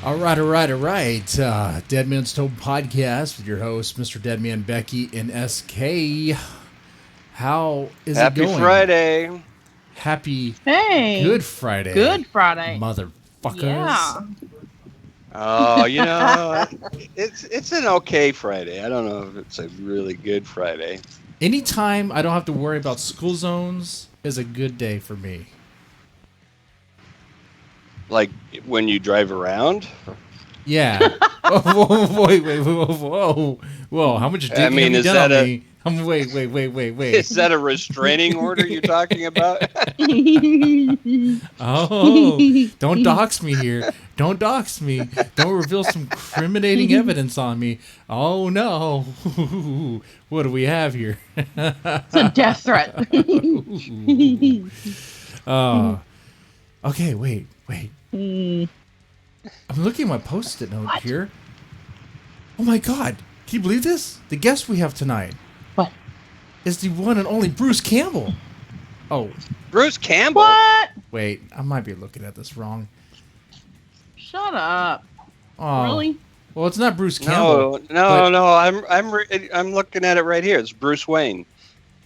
All right. Deadman's Tome podcast with your host, Mr. Deadman, Becky, and SK. How is it going? Happy Friday. Good Friday. Good Friday. Motherfuckers. Yeah. Oh, it's an okay Friday. I don't know if it's a really good Friday. Anytime I don't have to worry about school zones is a good day for me. Like when you drive around? Yeah. Whoa. How much digging have you done on me? Wait. Is that a restraining order you're talking about? Oh, don't dox me here. Don't dox me. Don't reveal some incriminating evidence on me. Oh, no. What do we have here? It's a death threat. Okay, wait. I'm looking at my Post-it note here. Oh, my God. Can you believe this? The guest we have tonight. What? Is the one and only Bruce Campbell. Oh. Bruce Campbell? What? Wait, I might be looking at this wrong. Shut up. Oh. Really? Well, it's not Bruce Campbell. No. I'm looking at it right here. It's Bruce Wayne.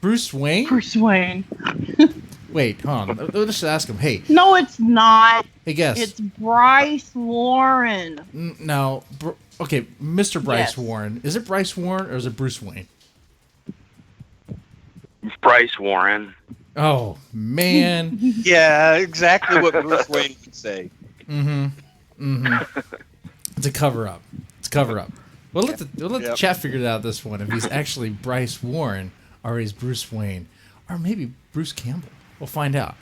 Bruce Wayne? Bruce Wayne. Wait, hold on. Let's just ask him. Hey. No, it's not. Hey, guess. It's Bryce Warren. No. Okay, Mr. Bryce Yes. Warren. Is it Bryce Warren or is it Bruce Wayne? Bryce Warren. Oh, man. Yeah, exactly what Bruce Wayne would say. It's a cover-up. We'll let the chat figure it out this one, if he's actually Bryce Warren or he's Bruce Wayne. Or maybe Bruce Campbell. We'll find out.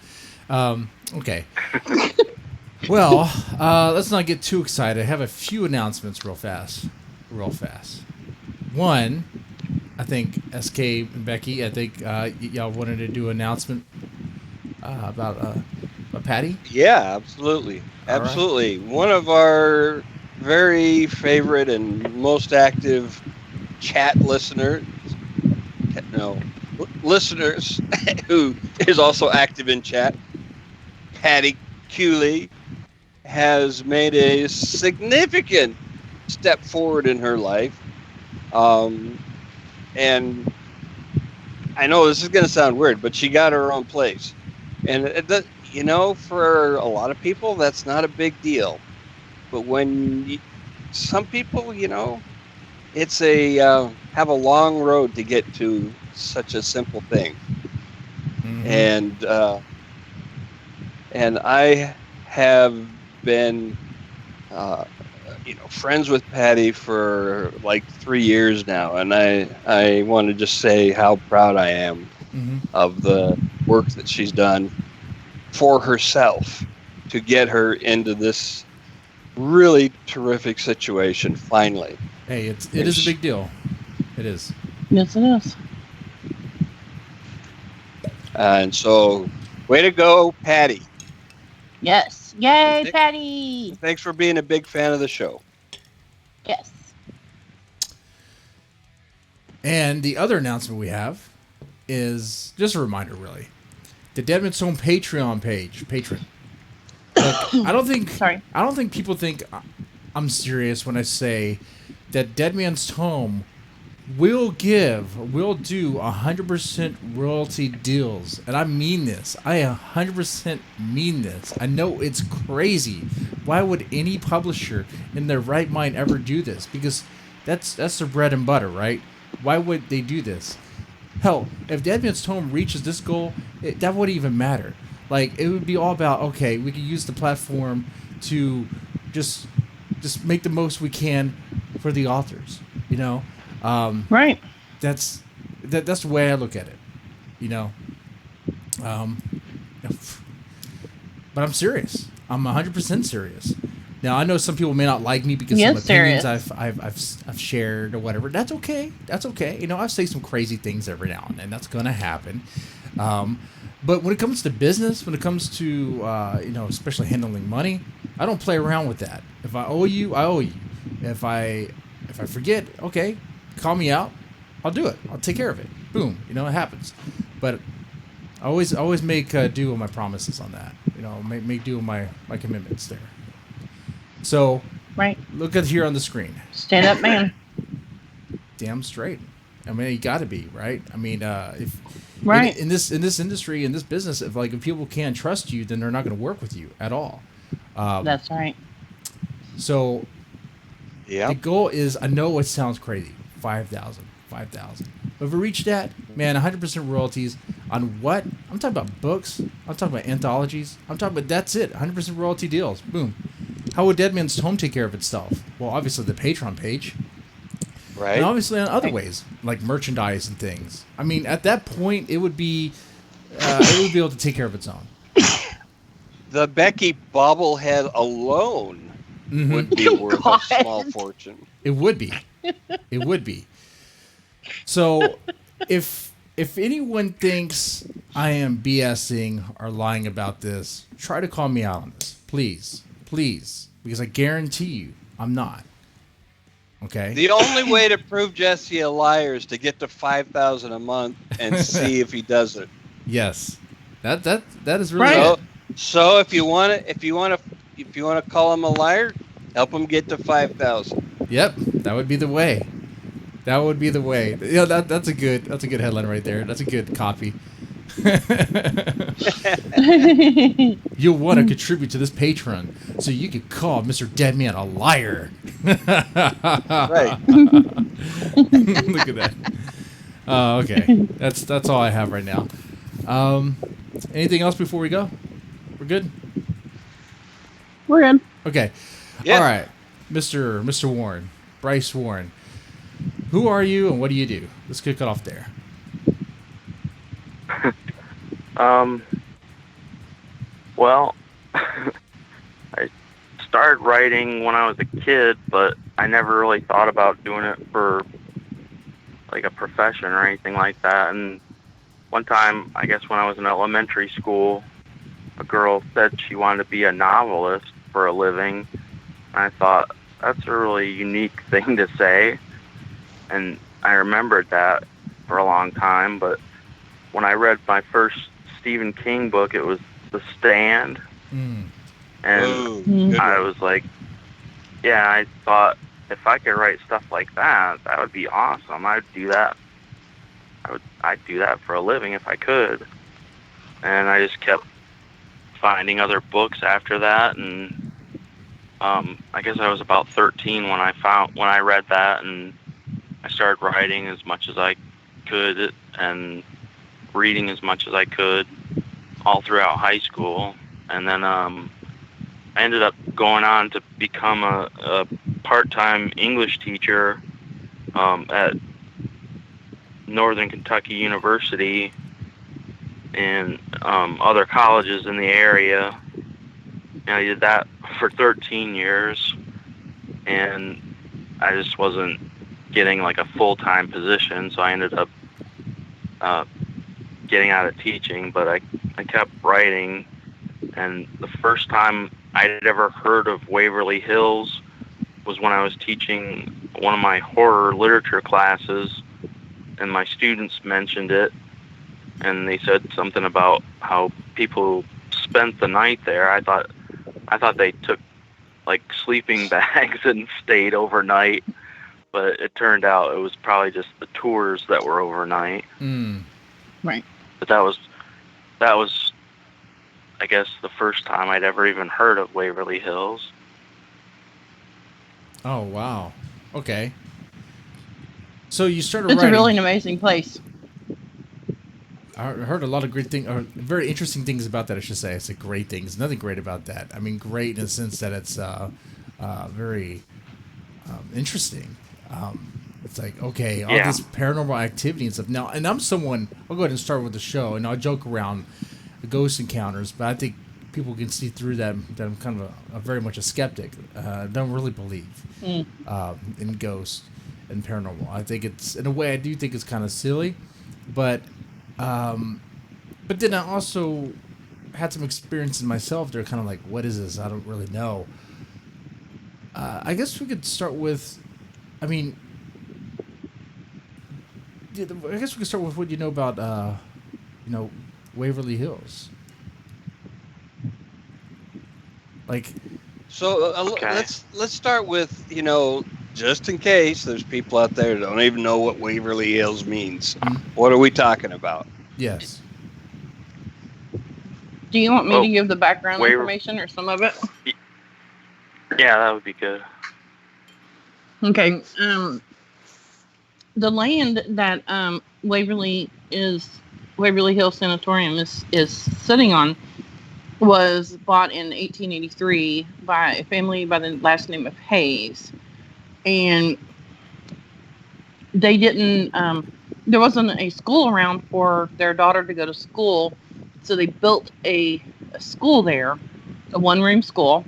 Okay. Well, let's not get too excited. I have a few announcements real fast. One, I think SK and Becky, y'all wanted to do an announcement about Patty? Yeah, absolutely. Absolutely. Right. One of our very favorite and most active chat listeners who is also active in chat, Patty Cooley, has made a significant step forward in her life. And I know this is going to sound weird, but she got her own place. And, for a lot of people, that's not a big deal. But some people, it's have a long road to get to such a simple thing. Mm-hmm. And I have been, friends with Patty for like 3 years now, and I want to just say how proud I am of the work that she's done for herself to get her into this really terrific situation finally. Hey, it is a big deal. It is. Yes, it is. And so, way to go, Patty. Yes. Yay, Patty. Thanks for being a big fan of the show. Yes. And the other announcement we have is just a reminder, really. The Deadman's Tome Patreon patron. Look, I don't think people think I'm serious when I say that Deadman's Tome will do 100% royalty deals. And I mean this. I 100% mean this. I know it's crazy. Why would any publisher in their right mind ever do this? Because that's their bread and butter, right? Why would they do this? Hell, if Deadman's Tome reaches this goal, that wouldn't even matter. Like, it would be all about, okay, we can use the platform to just make the most we can for the authors, Right. That's the way I look at it, But I'm serious. I'm 100% serious. Now, I know some people may not like me because some opinions I've shared or whatever. That's okay. I say some crazy things every now and then. That's going to happen. But when it comes to business, when it comes to, especially handling money, I don't play around with that. If I owe you, I owe you. If I forget, okay, call me out. I'll do it. I'll take care of it. Boom. It happens. But I always make do with my promises on that. Make do with my commitments there. So Right. Look at here on the screen. Stand up, man. Damn straight. I mean, you got to be, right? I mean, if right in this industry, in this business, if people can't trust you, then they're not going to work with you at all. That's right. So, yeah, the goal is, I know it sounds crazy, 5,000. But if we reach that, man, 100% royalties on what? I'm talking about books. I'm talking about anthologies. I'm talking about, that's it, 100% royalty deals. Boom. How would Deadman's Tome take care of itself? Well, obviously the Patreon page. right. And obviously in other ways, like merchandise and things. I mean, at that point, it would be able to take care of its own. The Becky bobblehead alone would be worth a small fortune. It would be. It would be. So, if anyone thinks I am BSing or lying about this, try to call me out on this, please, because I guarantee you, I'm not. Okay. The only way to prove Jesse a liar is to get to 5,000 a month and see if he does it. Yes, that is really right. So if you want to call him a liar, help him get to 5,000. Yep, that would be the way. That would be the way. You know, that's a good headline right there. That's a good copy. You'll want to contribute to this Patreon so you can call Mr. Deadman a liar. Right. Look at that. Okay. That's all I have right now. Anything else before we go? We're good? We're good. Okay. Yeah. All right. Mr. Warren. Bryce Warren. Who are you and what do you do? Let's kick it off there. Well, I started writing when I was a kid, but I never really thought about doing it for like a profession or anything like that. And one time, I guess when I was in elementary school, a girl said she wanted to be a novelist for a living. And I thought, that's a really unique thing to say. And I remembered that for a long time. But when I read my first Stephen King book, it was The Stand. And I was like, yeah, I thought if I could write stuff like that, that would be awesome. I'd do that. I'd do that for a living if I could. And I just kept finding other books after that, and I guess I was about 13 when I read that, and I started writing as much as I could and reading as much as I could all throughout high school. And then I ended up going on to become a part-time English teacher at Northern Kentucky University and other colleges in the area. And I did that for 13 years, and I just wasn't getting like a full-time position, so I ended up getting out of teaching, but I kept writing. And the first time I'd ever heard of Waverly Hills was when I was teaching one of my horror literature classes, and my students mentioned it, and they said something about how people spent the night there. I thought they took like sleeping bags and stayed overnight, but it turned out it was probably just the tours that were overnight. Right. But that was I guess the first time I'd ever even heard of Waverly Hills. Oh, wow. Okay. So you started writing. It's a really an amazing place. I heard a lot of great things, or very interesting things about that, I should say. I said great things. Nothing great about that. I mean, great in the sense that it's very interesting. It's like, okay, all this paranormal activity and stuff. Now, and I'm someone, I'll go ahead and start with the show, and I'll joke around the ghost encounters, but I think people can see through that I'm kind of a very much a skeptic. Don't really believe in ghosts and paranormal. I think it's, in a way, I do think it's kind of silly, but then I also had some experiences myself. They're kind of like, what is this? I don't really know. I guess we could start with, I guess we could start with what you know about, Waverly Hills. Like, So let's start with, just in case there's people out there that don't even know what Waverly Hills means. What are we talking about? Yes. Do you want me to give the background information or some of it? Yeah, that would be good. Okay. The land that Waverly Hills Sanatorium is sitting on was bought in 1883 by a family by the last name of Hayes, and they didn't. There wasn't a school around for their daughter to go to school, so they built a school there, a one-room school,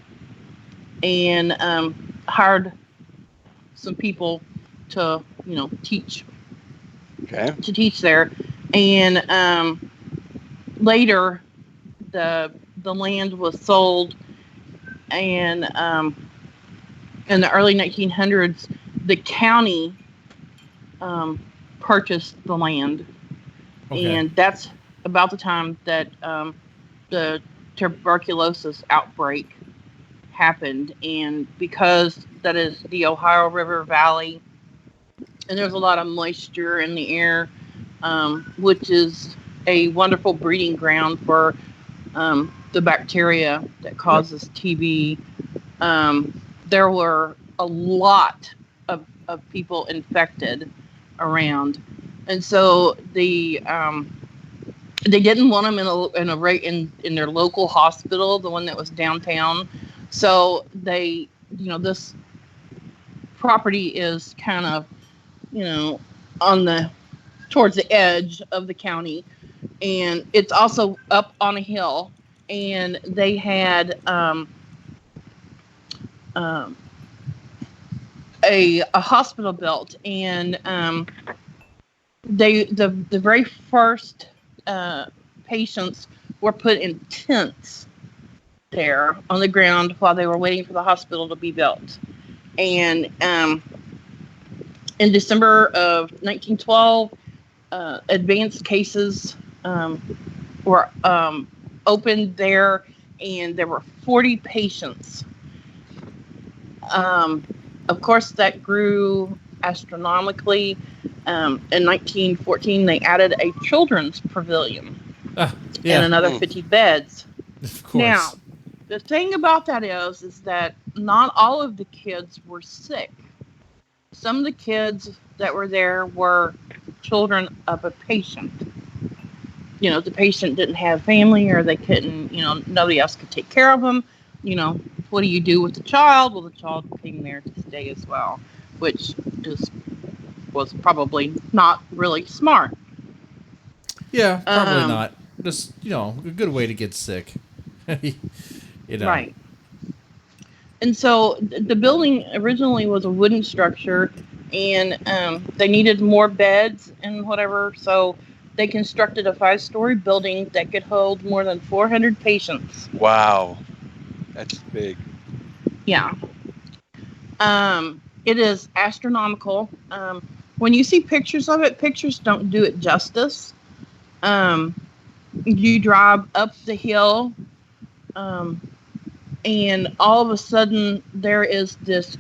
and hired some people to teach. Okay. To teach there, and later the land was sold, and in the early 1900s, the county purchased the land, and that's about the time that the tuberculosis outbreak happened, and because that is the Ohio River Valley, and there's a lot of moisture in the air, which is a wonderful breeding ground for the bacteria that causes TB. There were a lot of people infected around, and so they didn't want them in their local hospital, the one that was downtown. So they, this property is kind of, towards the edge of the county, and it's also up on a hill, and they had a hospital built, and the very first patients were put in tents there on the ground while they were waiting for the hospital to be built. And in December of 1912, advanced cases were opened there, and there were 40 patients. Of course, that grew astronomically. In 1914, they added a children's pavilion and another 50 beds. Of course. Now, the thing about that is that not all of the kids were sick. Some of the kids that were there were children of a patient. The patient didn't have family, or they couldn't, nobody else could take care of them. What do you do with the child? Well, the child came there to stay as well, which was probably not really smart. Yeah, probably not. Just, a good way to get sick. Right. And so the building originally was a wooden structure, and they needed more beds and whatever, so they constructed a 5-story building that could hold more than 400 patients. Wow. That's big. Yeah. It is astronomical. When you see pictures of it, pictures don't do it justice. You drive up the hill, and all of a sudden there is this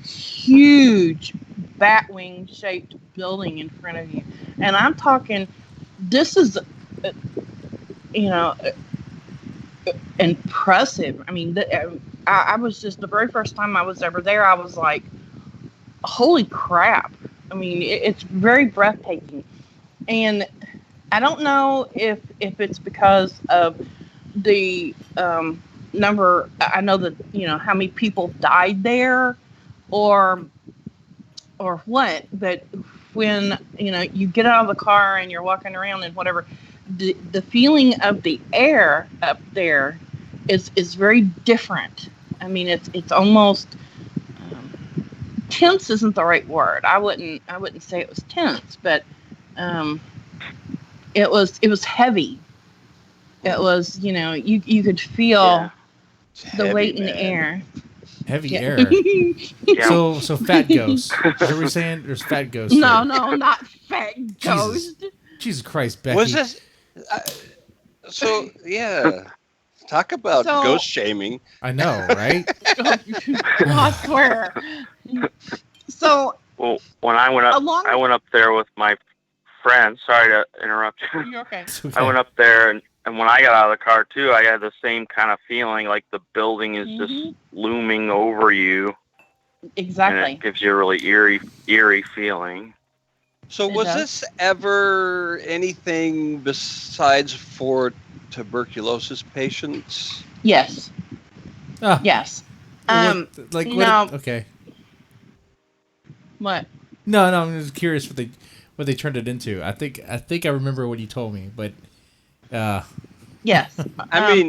huge batwing shaped building in front of you. And I'm talking, this is, impressive. I mean, I was just, the very first time I was ever there, I was like, holy crap. I mean, it's very breathtaking. And I don't know if it's because of the number, I know that, how many people died there or what, but when, you get out of the car and you're walking around and whatever, the feeling of the air up there is very different. I mean, it's almost tense isn't the right word. I wouldn't say it was tense, but it was heavy. It was, you could feel the weight in the air. Heavy air. So fat ghost. Is that what you're saying? There's fat ghost. No, not fat ghost. Jesus Christ, Becky. Was this? So yeah. Talk about ghost shaming. I know, right? I swear. So, well, when I went up there with my friend. Sorry to interrupt you. You're okay. Okay. I went up there, and when I got out of the car too, I had the same kind of feeling, like the building is just looming over you. Exactly. And it gives you a really eerie feeling. So was this ever anything besides for tuberculosis patients? Yes. Yes. Like what? No. Okay. What? No, I'm just curious what they turned it into. I think I remember what you told me, but yes. I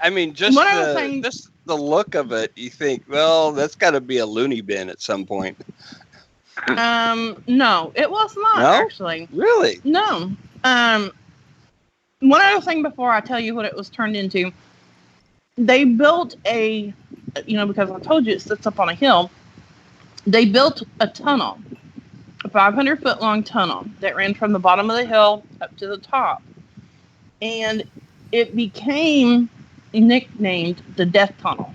mean, just the look of it, you think, well, that's got to be a loony bin at some point. No, it was not actually. Really? No. One other thing before I tell you what it was turned into, they built because I told you it sits up on a hill. They built a tunnel, a 500-foot long tunnel that ran from the bottom of the hill up to the top. And it became nicknamed the Death Tunnel.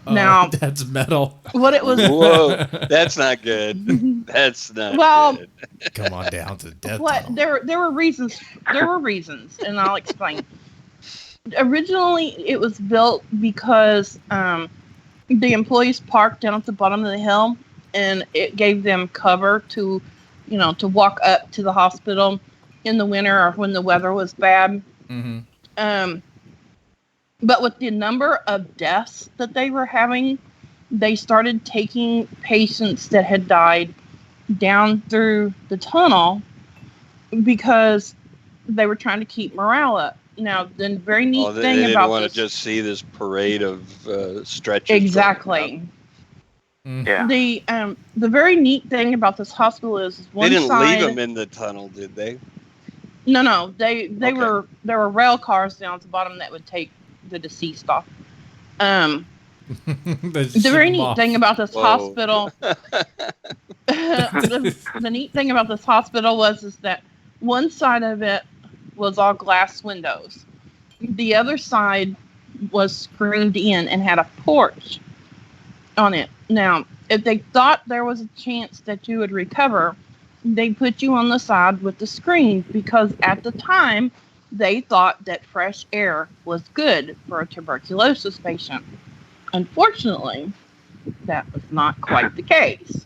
Now, that's metal. What it was... Whoa, that's not good. That's not good. Come on down to the Death Tunnel. There were reasons. There were reasons, and I'll explain. Originally, it was built because the employees parked down at the bottom of the hill, and it gave them cover to walk up to the hospital in the winter or when the weather was bad. Mm-hmm. But with the number of deaths that they were having, they started taking patients that had died down through the tunnel because they were trying to keep morale up. Now, the very neat thing about this... They didn't want to just see this parade of stretchers. Exactly. Yeah. The very neat thing about this hospital is one side... They didn't leave them in the tunnel, did they? No. There were rail cars down at the bottom that would take the deceased off. The very neat thing about this hospital... the neat thing about this hospital is that one side of it was all glass windows. The other side was screened in and had a porch on it. Now, if they thought there was a chance that you would recover, they put you on the side with the screen because at the time, they thought that fresh air was good for a tuberculosis patient. Unfortunately, that was not quite the case.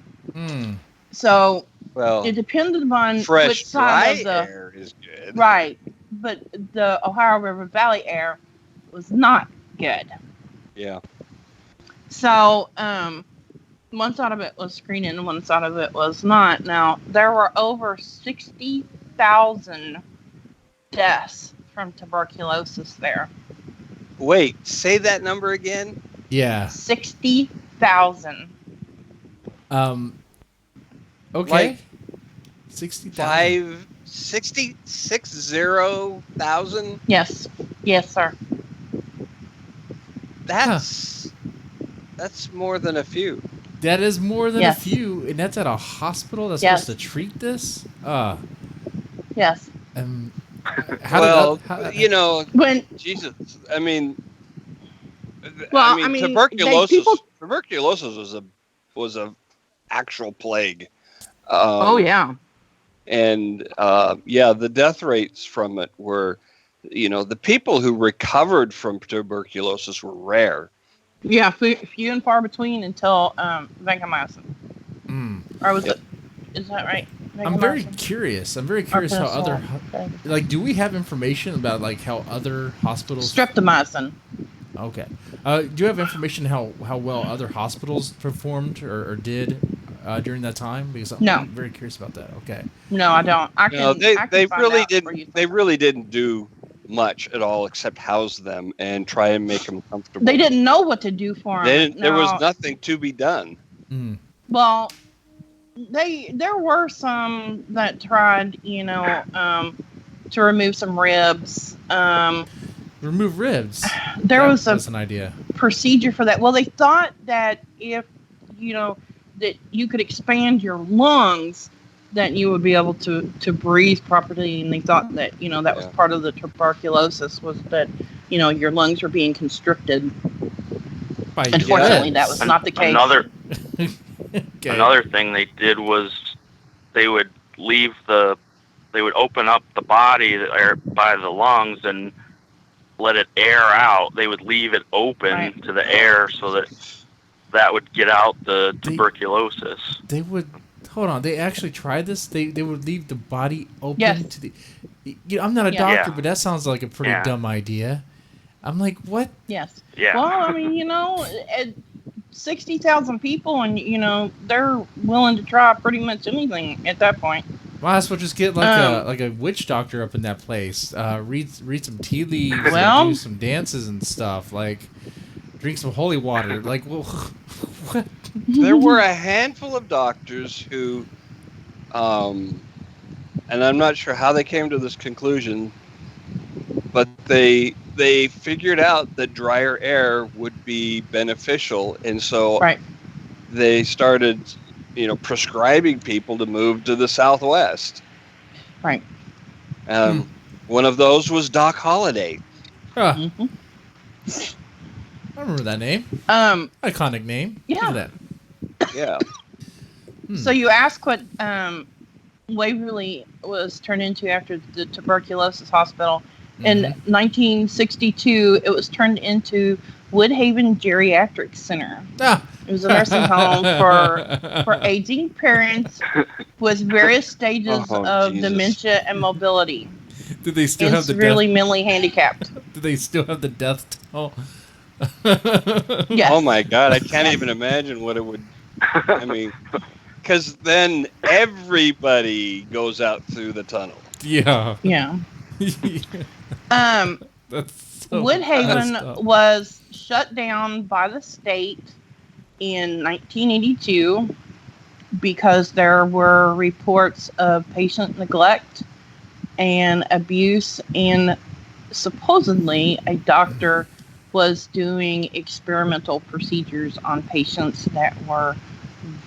So, it depended upon which side of the air is good. Right, but the Ohio River Valley air was not good. Yeah. So, one side of it was screened and one side of it was not. Now, there were over 60,000 deaths from tuberculosis there. Wait, say that number again? Yeah. 60,000. Okay. Like 60,000. 60,000? Yes. Yes, sir. That's more than a few. That is more than a few, and that's at a hospital that's supposed to treat this? Yes. Jesus, I mean, well, tuberculosis was a actual plague. And the death rates from it were, the people who recovered from tuberculosis were rare. Yeah, few and far between until vancomycin. Or was it? Is that right? I'm very curious how other do we have information about how other hospitals streptomycin? Okay. Do you have information how well other hospitals performed or did during that time? Because I'm very curious about that. Okay. No, I don't. They really didn't do much at all except house them and try and make them comfortable. They didn't know what to do for them. There was nothing to be done. Well, there were some that tried, to remove some ribs. Remove ribs? There was an idea. Procedure for that. Well, they thought that if, that you could expand your lungs, that you would be able to breathe properly. And they thought that, that was part of the tuberculosis was that your lungs were being constricted. Unfortunately, Unfortunately, that was not the case. Another thing they did was they would open up the body by the lungs and let it air out. They would leave it open to the air so that would get out the tuberculosis. They would hold on. They actually tried this. They would leave the body open to the. I'm not a doctor, but that sounds like a pretty dumb idea. I'm like, what? Yes. Yeah. Well, I mean, 60,000 people, and they're willing to try pretty much anything at that point. Well, I suppose just get like a witch doctor up in that place. Read some tea leaves, and do some dances and stuff. Like, drink some holy water. Like, well, what? There were a handful of doctors who, and I'm not sure how they came to this conclusion, but they figured out that drier air would be beneficial, and so they started, prescribing people to move to the Southwest. Right. One of those was Doc Holliday. I remember that name. Iconic name. Yeah. Look at that. Yeah. So you ask what Waverly was turned into after the tuberculosis hospital. In 1962, it was turned into Woodhaven Geriatric Center. It was a nursing home for aging parents with various stages of dementia and mobility. Do they still have the severely mentally handicapped? Do they still have the death toll? Yes. Oh my God, I can't even imagine what it would. I mean, because then everybody goes out through the tunnel. Yeah. Yeah. That's so Woodhaven was shut down by the state in 1982 because there were reports of patient neglect and abuse, and supposedly a doctor was doing experimental procedures on patients that were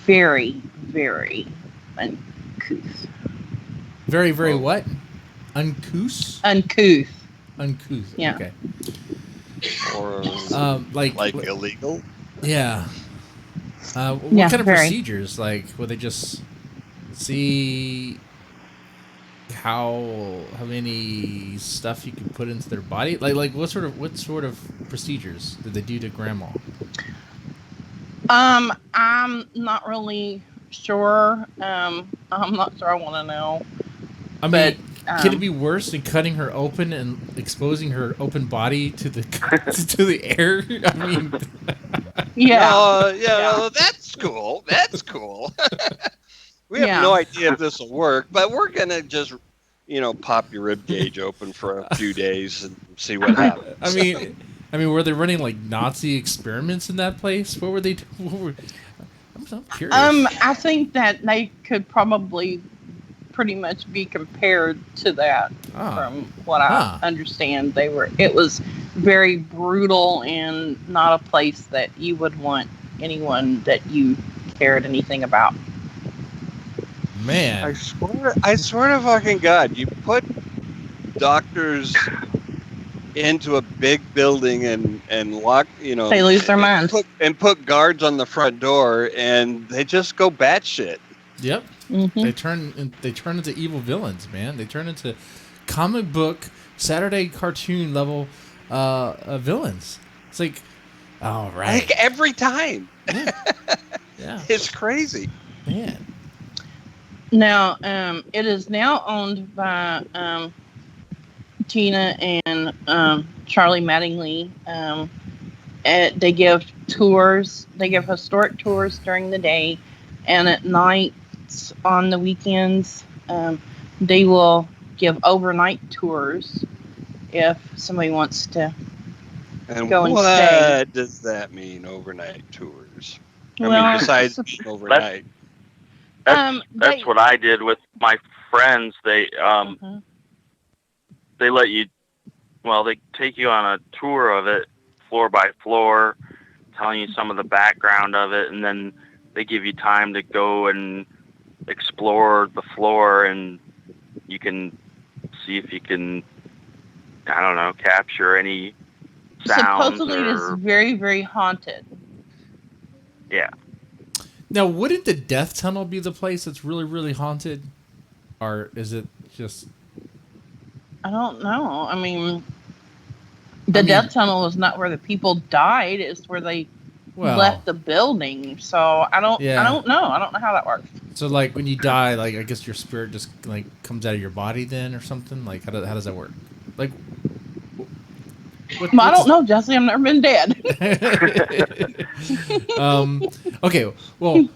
very, very uncouth. Very, very what? Uncouth? Uncouth. Yeah. Okay. Or like illegal? Yeah. What kind of procedures? Like, would they just see how many stuff you can put into their body? Like what sort of procedures did they do to Grandma? I'm not really sure. I'm not sure I want to know. I mean, can it be worse than cutting her open and exposing her open body to the to the air? I mean, yeah, that's cool. That's cool. We have no idea if this will work, but we're gonna just, pop your rib cage open for a few days and see what happens. I mean, were they running like Nazi experiments in that place? What were they? I'm curious. I think that they could probably pretty much be compared to that. From what I understand, it was very brutal and not a place that you would want anyone that you cared anything about. Man, I swear to fucking God, you put doctors into a big building and lock, they lose their minds and put guards on the front door, and they just go batshit. Yep. Mm-hmm. They turn into evil villains, man. They turn into comic book Saturday cartoon level villains. It's like, all right, like every time. Yeah. It's crazy, man. Now, it is now owned by Tina and Charlie Mattingly. They give tours. They give historic tours during the day, and at night, on the weekends, they will give overnight tours if somebody wants to go and stay. What does that mean, overnight tours? Besides overnight. That's what I did with my friends. They let you, they take you on a tour of it, floor by floor, telling you some of the background of it, and then they give you time to go and explore the floor, and you can see if you can, capture any sounds. Supposedly it is very, very haunted. Yeah. Now, wouldn't the death tunnel be the place that's really, really haunted? Or is it just... I don't know. I mean, death tunnel is not where the people died. It's where they left the building. So I don't know. I don't know how that works. So, like, when you die, like, I guess your spirit just, like, comes out of your body then or something? Like, how does that work? Like... I don't know, Jesse. I've never been dead. Okay. Well,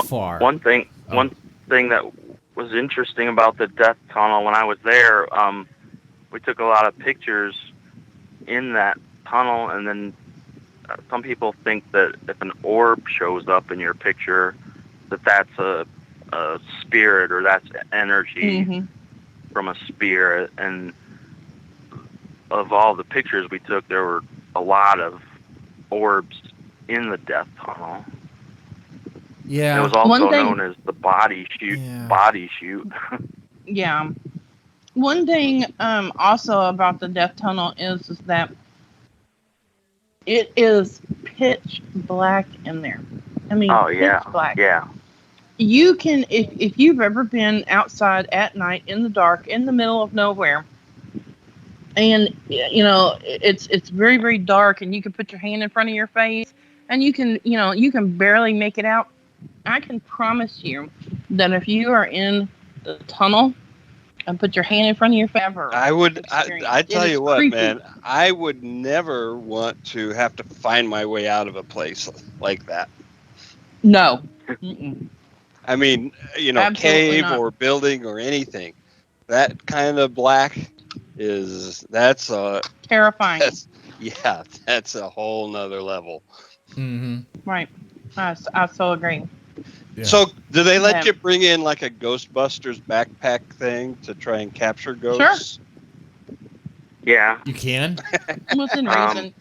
far, one thing that was interesting about the death tunnel when I was there, we took a lot of pictures in that tunnel, and then some people think that if an orb shows up in your picture, that's a spirit or that's energy from a spirit. And of all the pictures we took, there were a lot of orbs in the death tunnel. Yeah. And it was also known as the body chute. Yeah. Body chute. Yeah. One thing also about the death tunnel is that it is pitch black in there. I mean, pitch black. Yeah. You can, if you've ever been outside at night in the dark, in the middle of nowhere, and it's very, very dark, and you can put your hand in front of your face, and you can barely make it out. I can promise you that if you are in the tunnel and put your hand in front of your face, I tell you what, creepy. Man, I would never want to have to find my way out of a place like that. No. I mean, absolutely cave not. Or building or anything. That kind of black that's terrifying. That's a whole nother level. Mm-hmm. Right. I so agree. Yeah. So, do they let you bring in like a Ghostbusters backpack thing to try and capture ghosts? Sure. Yeah. You can? Within reason.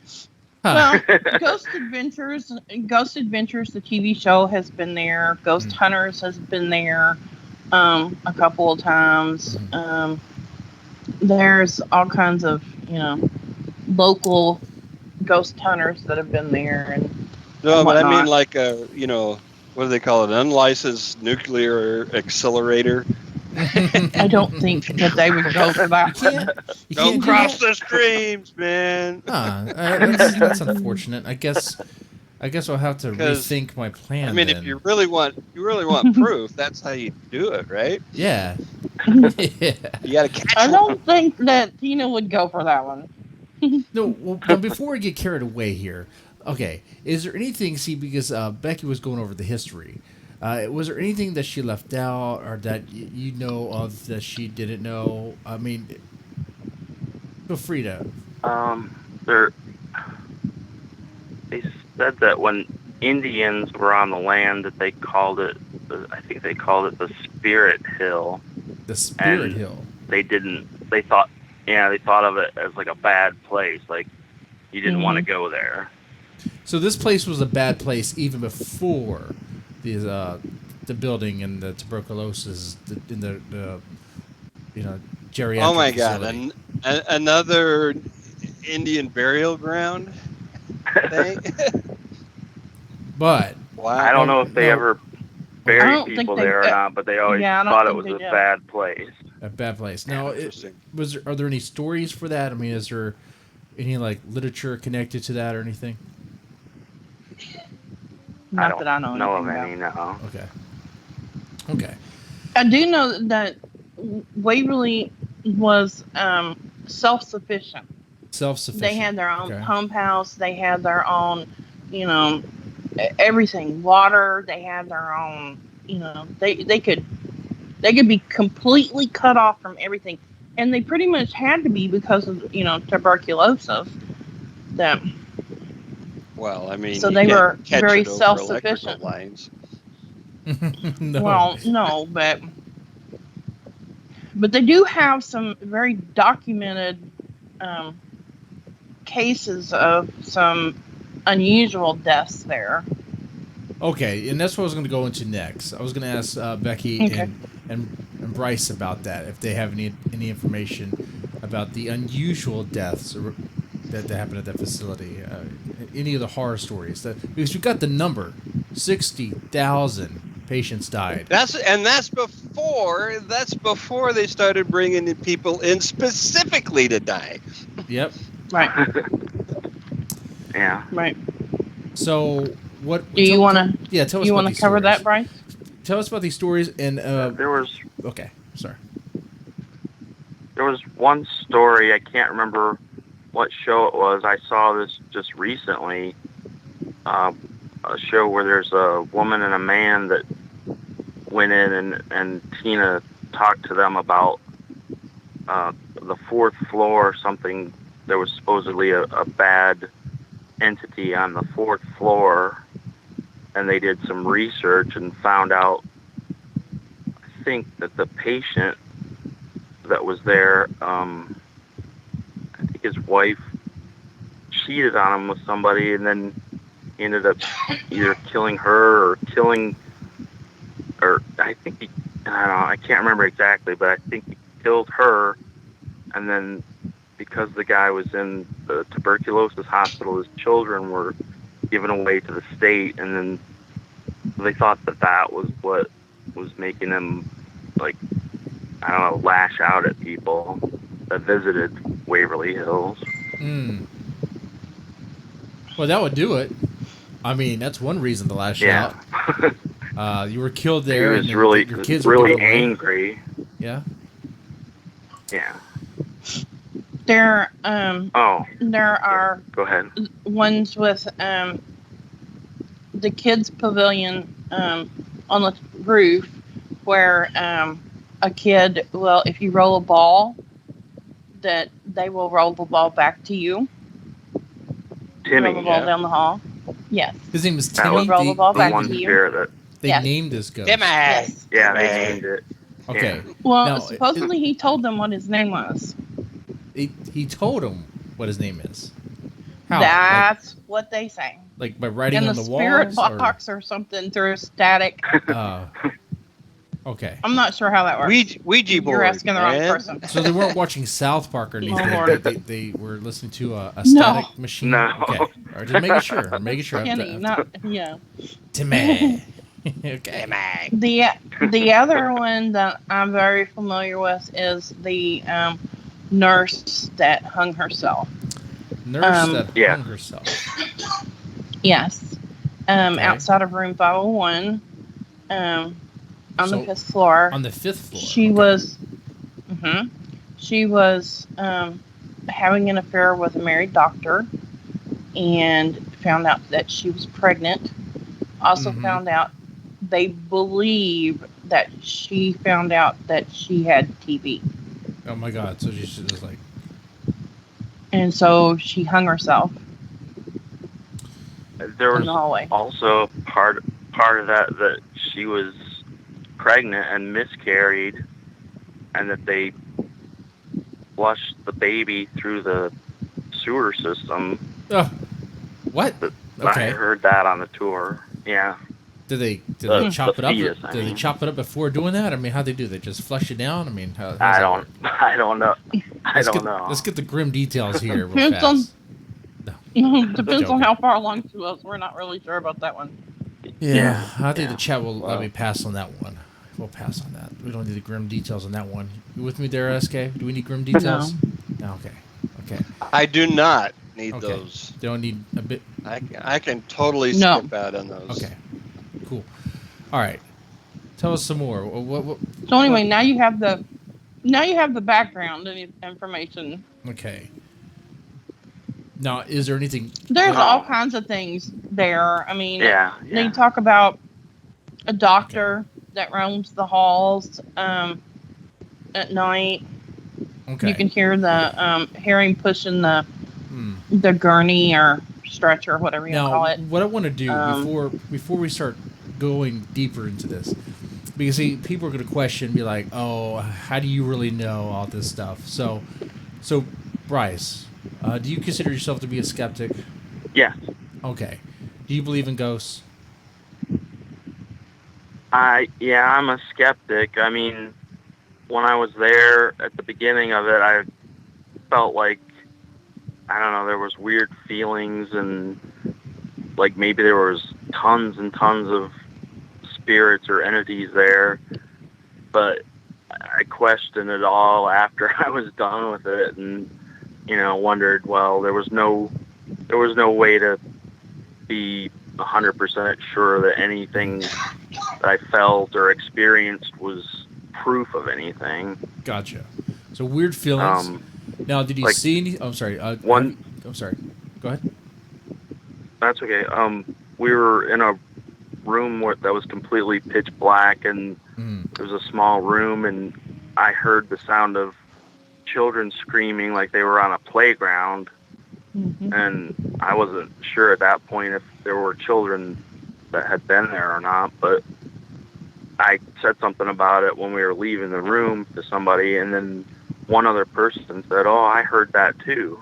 Well, Ghost Adventures, the TV show has been there. Ghost Hunters has been there a couple of times. There's all kinds of, local ghost hunters that have been there. No, but I mean like what do they call it? Unlicensed nuclear accelerator. I don't think that they would go for that. Don't cross the streams, man. That's unfortunate. I guess I'll have to rethink my plan. I mean, if you really want proof, that's how you do it, right? Yeah. You gotta catch I don't think that Tina would go for that one. No, well, before we get carried away here, okay, is there anything, because Becky was going over the history, was there anything that she left out or that you know of that she didn't know? I mean, feel free to. They said that when Indians were on the land that they called it, I think they called it the Spirit Hill. The Spirit Hill. They thought of it as like a bad place, like you didn't want to go there. So this place was a bad place even before the building and the tuberculosis in the geriatric. Oh my facility. God! Another Indian burial ground thing. But I don't know if they ever buried people there or not, but they always thought it was a bad place. A bad place. Now, are there any stories for that? I mean, is there any like literature connected to that or anything? Not that I know of any. No. Okay. I do know that Waverly was self-sufficient. Self-sufficient. They had their own pump house. They had their own, everything. Water. They had their own. They could be completely cut off from everything, and they pretty much had to be because of tuberculosis. Well, I mean, so they were very self-sufficient. Lines. No. Well, no, but they do have some very documented cases of some unusual deaths there. Okay, and that's what I was going to go into next. I was going to ask Becky and Bryce about that, if they have any information about the unusual deaths that happened at that facility? Any of the horror stories? Because you got the number, 60,000 patients died. That's before they started bringing the people in specifically to die. Yep. Right. Yeah. Right. So what? Do you want to? Yeah, tell us. You want to cover that, Bryce? Tell us about these stories. And there was. Okay, sorry. There was one story, I can't remember what show it was. I saw this just recently. A show where there's a woman and a man that went in and Tina talked to them about the fourth floor or something. There was supposedly a bad entity on the fourth floor, and they did some research and found out, I think, that the patient that was there, I think his wife cheated on him with somebody, and then he ended up either killing her or I think he, I don't know, I can't remember exactly, but I think he killed her, and then because the guy was in the tuberculosis hospital, his children were given away to the state, and then they thought that was what was making him, like, I don't know, lash out at people that visited Waverly Hills. Well, that would do it. I mean, that's one reason to lash out. You were killed there. He was really, your kids really angry. Yeah. Yeah. There are go ahead. Ones with the kids' pavilion on the roof where a kid will, if you roll a ball, that they will roll the ball back to you. Timmy, roll the ball down the hall. Yes. His name is Timmy. Roll the ball back to you. They named this ghost. Timmy. Yes. Yeah, they named it. Okay. Yeah. Well, now, supposedly he told them what his name was. He told them what his name is. How? That's what they say. Like by writing in on the spirit walls? box or something through static. Okay. I'm not sure how that works. Ouija board. You're asking the wrong person. So they weren't watching South Park or anything. Lord. They were listening to a static machine. No. Okay. All right, just making sure. I'm making sure. Kenny, yeah. Timmy. Okay. The other one that I'm very familiar with is the nurse that hung herself. Nurse that hung herself. Yes. Outside of room 501. On the 5th floor. On the 5th floor. She was. She was having an affair with a married doctor, and found out that she was pregnant. Also found out, they believe that she found out that she had TB. Oh my God! So she was like. And so she hung herself. There was in the hallway. Also part of that she was pregnant and miscarried, and that they flushed the baby through the sewer system. What? Okay. I heard that on the tour. Yeah. Did they chop it up? Did they chop it up before doing that? I mean, how'd they do? They just flush it down? I mean, I don't know. Let's get the grim details here real fast. Depends on how far along she was. We're not really sure about that one. Yeah. I think the chat will let me pass on that one. We'll pass on that. We don't need the grim details on that one. You with me there, SK? Do we need grim details? No. Okay. I do not need those. Don't need a bit. I can totally skip out on those. Okay. Cool. All right. Tell us some more. So anyway, now you have the background and information. Okay. Now, is there anything? There's all kinds of things there. I mean, they talk about a doctor that roams the halls at night. Okay. You can hear hear him pushing the gurney or stretcher or whatever you call it. What I want to do before we start going deeper into this, because see, people are going to question, be like, "Oh, how do you really know all this stuff?" So, Bryce, do you consider yourself to be a skeptic? Yes. Okay. Do you believe in ghosts? I'm a skeptic. I mean, when I was there at the beginning of it, I felt like I don't know, there was weird feelings, and like maybe there was tons and tons of spirits or entities there, but I questioned it all after I was done with it, and wondered, well, there was no way to be 100% sure that anything that I felt or experienced was proof of anything. Gotcha. So weird feelings. Now, did you see any? Oh, I'm sorry. I'm sorry. Go ahead. That's okay. We were in a room that was completely pitch black, and it was a small room, and I heard the sound of children screaming like they were on a playground, and I wasn't sure at that point if there were children that had been there or not, but I said something about it when we were leaving the room to somebody, and then one other person said, "Oh, I heard that too."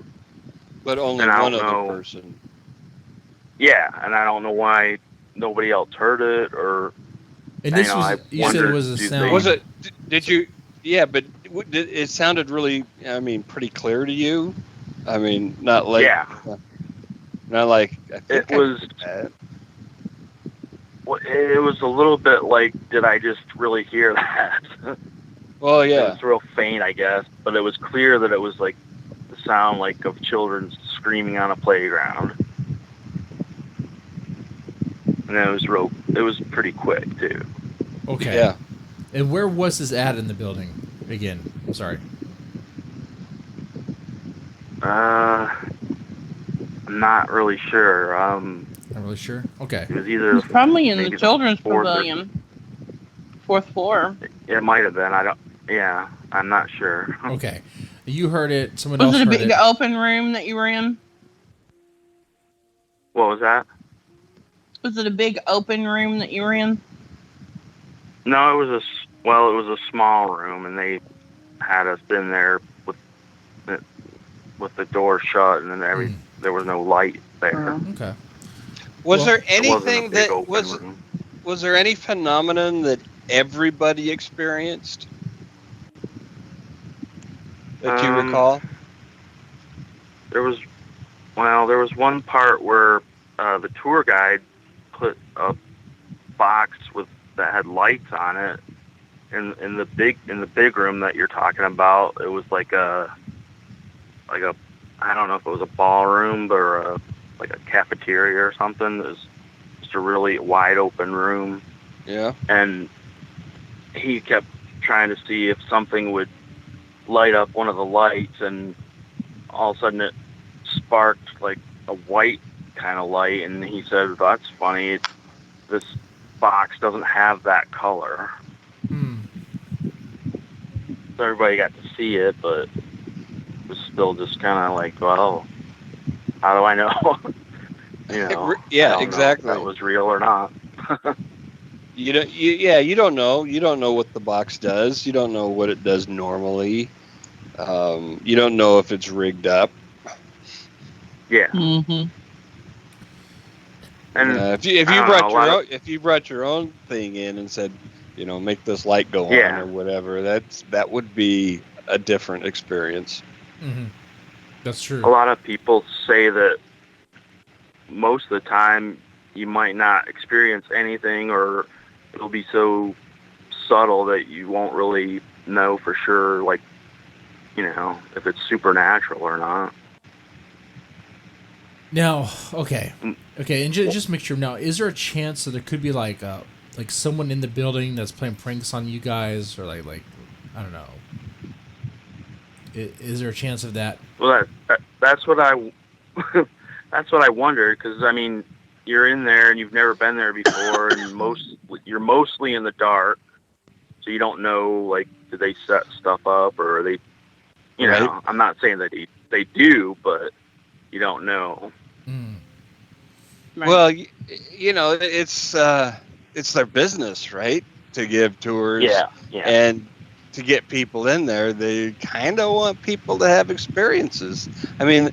But only one other person. Yeah, and I don't know why nobody else heard it, or. And this you said it was a sound. Was it? Did you? Yeah, but it sounded really. I mean, pretty clear to you. I mean, not like. Yeah. Not like. It was. It was a little bit like, did I just really hear that? Well, yeah. It was real faint, I guess, but it was clear that it was like the sound like of children screaming on a playground. And it was pretty quick too. Okay. Yeah. And where was this at in the building? Again, I'm sorry. I'm not really sure. Not really sure. Okay. It was probably in the children's pavilion, 4th floor. It might have been. I'm not sure. Okay. You heard it. Someone else heard it. Was it a big open room that you were in? What was that? Was it a big open room that you were in? No, it was a small room, and they had us in there with the door shut, and then there was no light there. Okay. Was there anything that was there any phenomenon that everybody experienced that you recall? There was one part where the tour guide put a box that had lights on it in the big room that you're talking about. It was like a I don't know if it was a ballroom or like a cafeteria or something. It was just a really wide open room. Yeah. And he kept trying to see if something would light up one of the lights, and all of a sudden it sparked like a white kind of light, and he said, "That's funny. This box doesn't have that color." So everybody got to see it, but it was still just kind of like, well, how do I know? Yeah, exactly. If that was real or not. You don't know. You don't know what the box does. You don't know what it does normally. You don't know if it's rigged up. Yeah. Mm-hmm. And if you brought your own thing in and said, make this light go on or whatever, that would be a different experience. Mm-hmm. That's true. A lot of people say that most of the time you might not experience anything, or it'll be so subtle that you won't really know for sure, like, if it's supernatural or not. Now, okay, and just make sure. Now, is there a chance that there could be like someone in the building that's playing pranks on you guys, or like I don't know? Is there a chance of that? Well, that's what I that's what I wondered, because I mean, you're in there and you've never been there before, and you're mostly in the dark, so you don't know, like, did they set stuff up, or are they, Right. I'm not saying that they do, but you don't know. Right. Well, it's their business, right? To give tours. Yeah. And to get people in there, they kind of want people to have experiences. I mean,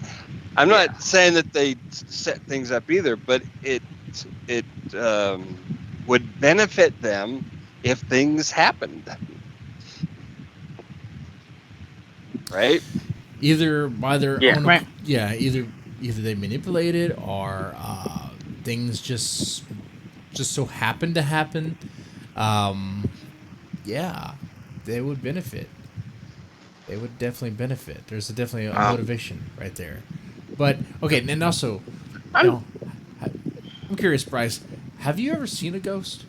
I'm not saying that they set things up either, but it would benefit them if things happened. Right? either by their own, right. either they manipulate it or things just so happen to happen. Yeah, they would benefit. They would definitely benefit. There's definitely a motivation right there. But okay, and also, I'm curious, Bryce. Have you ever seen a ghost?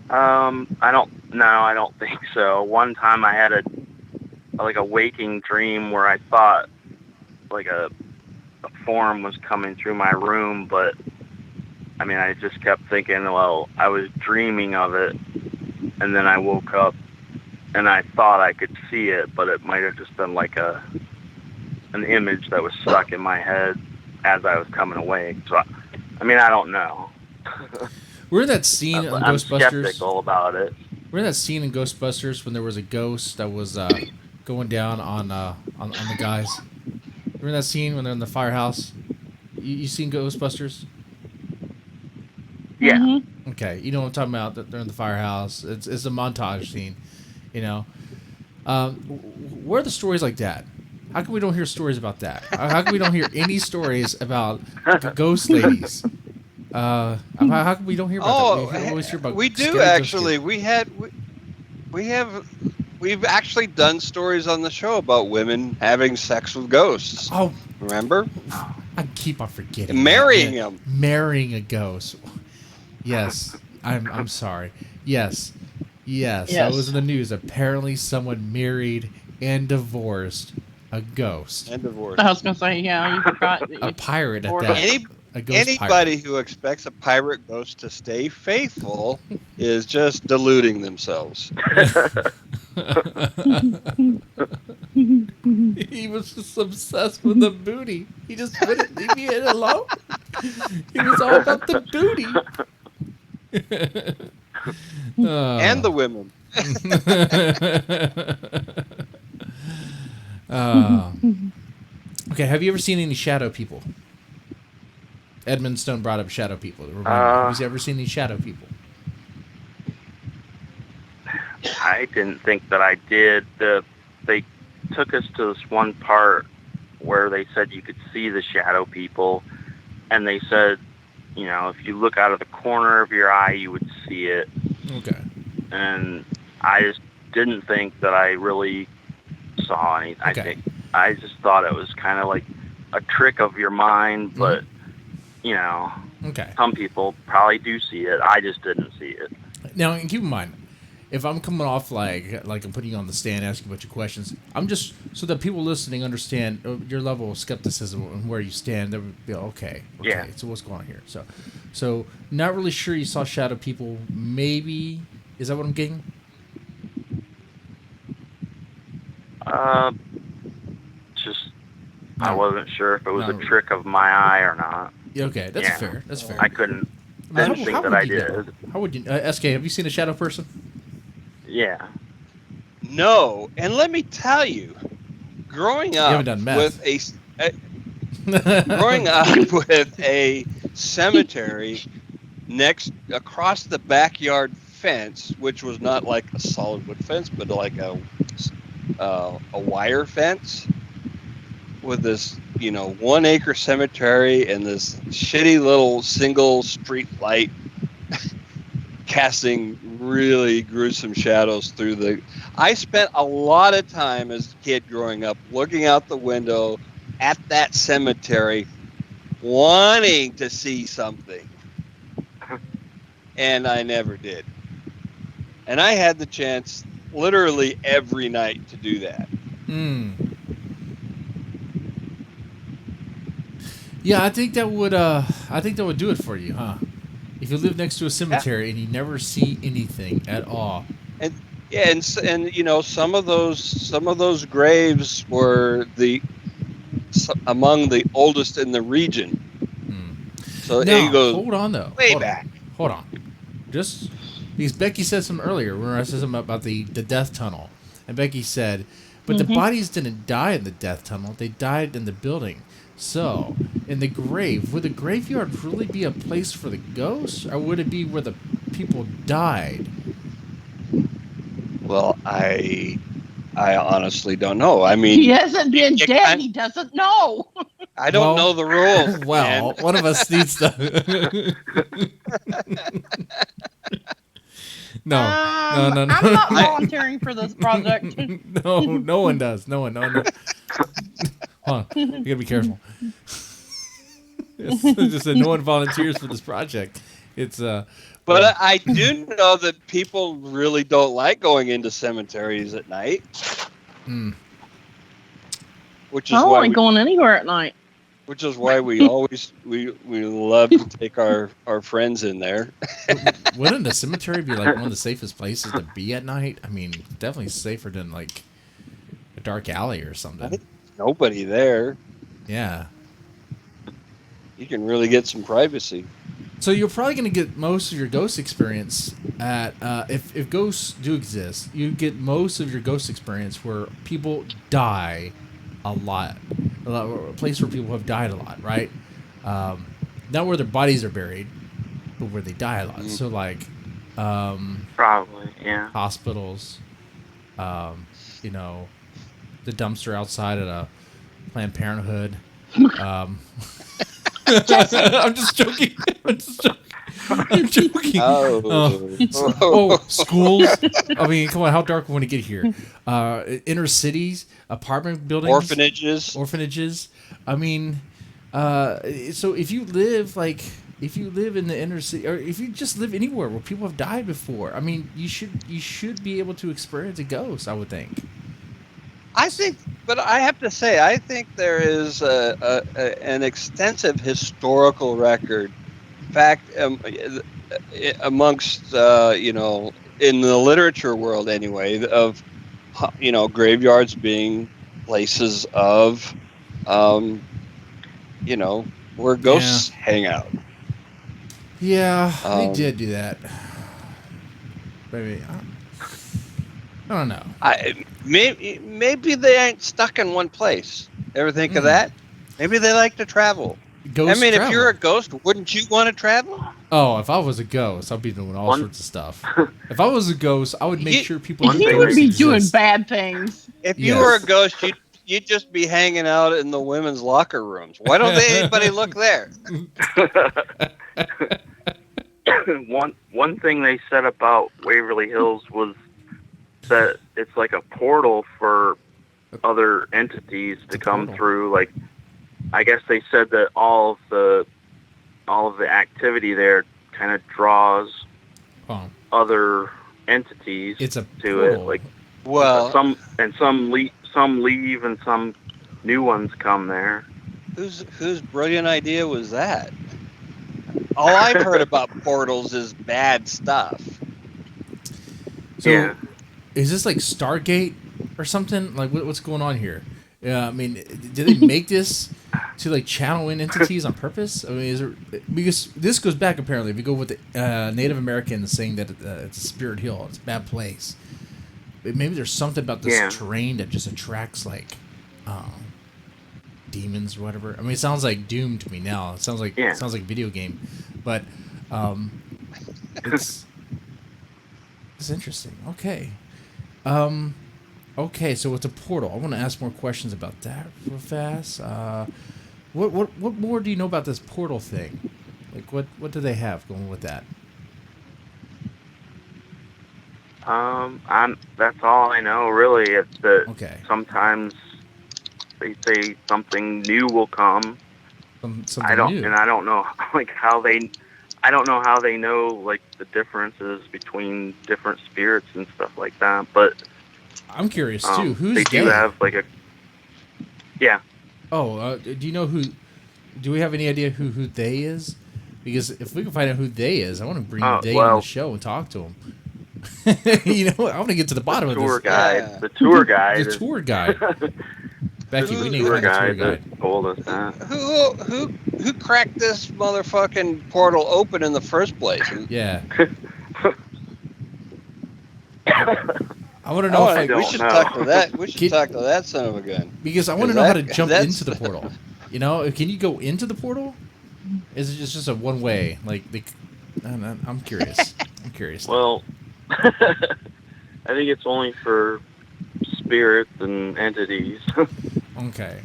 I don't think so. One time I had a waking dream where I thought like a form was coming through my room, but I mean, I just kept thinking, well, I was dreaming of it, and then I woke up and I thought I could see it, but it might have just been like an image that was stuck in my head as I was coming awake. So, I mean, I don't know. We're in that scene in I'm Ghostbusters. skeptical about it. We're in that scene in Ghostbusters when there was a ghost that was going down on the guys. We're in that scene when they're in the firehouse. You seen Ghostbusters? Yeah. Mm-hmm. Okay, you know what I'm talking about. That they're in the firehouse. It's a montage scene, you know. Where are the stories like that? How come we don't hear stories about that? How come we don't hear any stories about ghost ladies? How come we don't hear about that? We always hear about we do scary actually. ghost We've actually done stories on the show about women having sex with ghosts. Oh, remember? I keep on forgetting. Marrying them. Marrying a ghost. Yes, I'm sorry. Yes, that was in the news. Apparently, someone married and divorced a ghost. I was gonna say, yeah, you forgot. A pirate at that. Anybody pirate. who expects a pirate ghost to stay faithful is just deluding themselves. He was just obsessed with the booty. He just wouldn't leave me alone. He was all about the booty. And the women. Okay, have you ever seen any shadow people? Edmund Stone brought up shadow people. Have you ever seen any shadow people? I didn't think that I did. They took us to this one part where they said you could see the shadow people, and they said, you know, if you look out of the corner of your eye, you would see it. Okay. And I just didn't think that I really saw anything. Okay. I just thought it was kind of like a trick of your mind, but, you know, some people probably do see it. I just didn't see it. Now, and keep in mind, if I'm coming off like I'm putting you on the stand, asking a bunch of questions, I'm just so that people listening understand your level of skepticism and where you stand. They would be okay. Yeah. So what's going on here? So not really sure you saw shadow people. Maybe is that what I'm getting? Just I wasn't sure if it was a trick of my eye or not. Okay, that's fair. That's fair. I couldn't. I didn't think that I did. Know? How would you, SK? Have you seen a shadow person? Yeah. No, and let me tell you, growing up with a cemetery across the backyard fence, which was not like a solid wood fence, but like a wire fence with this, 1 acre cemetery and this shitty little single street light casting really gruesome shadows through I spent a lot of time as a kid growing up looking out the window at that cemetery wanting to see something, and I never did. And I had the chance literally every night to do that. Yeah, I think that would do it for you, huh? If you live next to a cemetery and you never see anything at all. And some of those graves were among the oldest in the region. So it goes hold on though. back. Hold on. Just because Becky said something earlier when I said something about the death tunnel, and Becky said, but the bodies didn't die in the death tunnel; they died in the building. So, in the grave, would the graveyard really be a place for the ghosts, or would it be where the people died? Well, I I honestly don't know. I mean, he hasn't been dead. He doesn't know. I don't know the rules. Well, man. one of us needs to. No. I'm not volunteering for this project. No one does. No one. No. Hold on. You gotta be careful. It's just that no one volunteers for this project. It's But I do know that people really don't like going into cemeteries at night. Which is I don't why like going anywhere at night. Which is why we always we love to take our friends in there. Wouldn't a cemetery be like one of the safest places to be at night? I mean, definitely safer than like a dark alley or something. Nobody there. Yeah. You can really get some privacy. So you're probably going to get most of your ghost experience at if ghosts do exist, you get most of your ghost experience where people die a lot, a place where people have died a lot, right? Not where their bodies are buried, but where they die a lot. So like, probably, yeah, hospitals, you know, the dumpster outside at a Planned Parenthood. I'm just joking. I'm joking. Schools. I mean, come on, how dark we want to get here? Inner cities, apartment buildings, orphanages. I mean, so if you live in the inner city, or if you just live anywhere where people have died before, I mean, you should be able to experience a ghost, I would think. I think, but I have to say, I think there is an extensive historical record. In fact, amongst you know, in the literature world anyway, of you know, graveyards being places of you know, where ghosts hang out. Yeah, they did do that. Maybe. I don't know. Maybe they ain't stuck in one place. Ever think of that? Maybe they like to travel. Ghost travel. If you're a ghost, wouldn't you want to travel? Oh, if I was a ghost, I'd be doing all sorts of stuff. If I was a ghost, I would make sure people. He would be doing bad things. If you were a ghost, you'd just be hanging out in the women's locker rooms. Why don't anybody look there? One thing they said about Waverly Hills was that it's like a portal for other entities to come through. Like, I guess they said that all of the activity there kind of draws other entities to portal. It. Like, well, some leave and some new ones come there. Whose brilliant idea was that? All I've heard about portals is bad stuff. So, yeah. Is this like Stargate or something? Like, what's going on here? I mean, did they make this to like channel in entities on purpose? I mean, because this goes back apparently. If you go with the Native Americans saying that it's a spirit hill, it's a bad place. But maybe there's something about this terrain that just attracts like demons or whatever. I mean, it sounds like Doom to me now. It sounds like a video game, but it's interesting. Okay. Okay, so it's a portal. I want to ask more questions about that real fast. What more do you know about this portal thing? Like, what do they have going with that? That's all I know, really. It's that sometimes they say something new will come. I don't know like how they. I don't know how they know like the differences between different spirits and stuff like that, but I'm curious too. Who's they do have like a Oh, do you know who? Do we have any idea who they is? Because if we can find out who they is, I want to bring they on the show and talk to them. You know, I want to get to the bottom of this. The tour guide. The tour guide. Becky, we need a tour guide. That told us that. Who cracked this motherfucking portal open in the first place? Yeah. I want to know if we should talk to that. We should talk to that son of a gun. Because I want to know how to jump into the portal. You know, can you go into the portal? Is it just a one way? Like, I'm curious. I'm curious. Well, I think it's only for spirits and entities. Okay.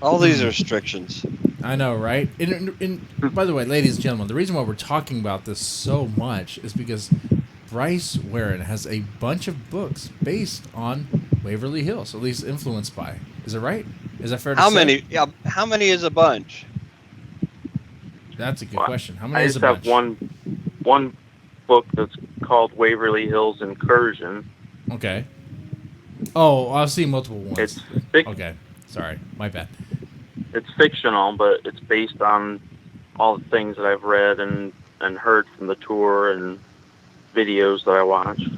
All these restrictions. I know, right? And by the way, ladies and gentlemen, the reason why we're talking about this so much is because Bryce Warren has a bunch of books based on Waverly Hills, at least influenced by. Is it right? Is that fair to say? How many? Yeah. How many is a bunch? That's a good question. How many I is a just bunch? have one book that's called Waverly Hills Incursion. Okay. Oh, I've seen multiple ones. It's okay. Sorry, my bad. It's fictional, but it's based on all the things that I've read and heard from the tour and videos that I watched.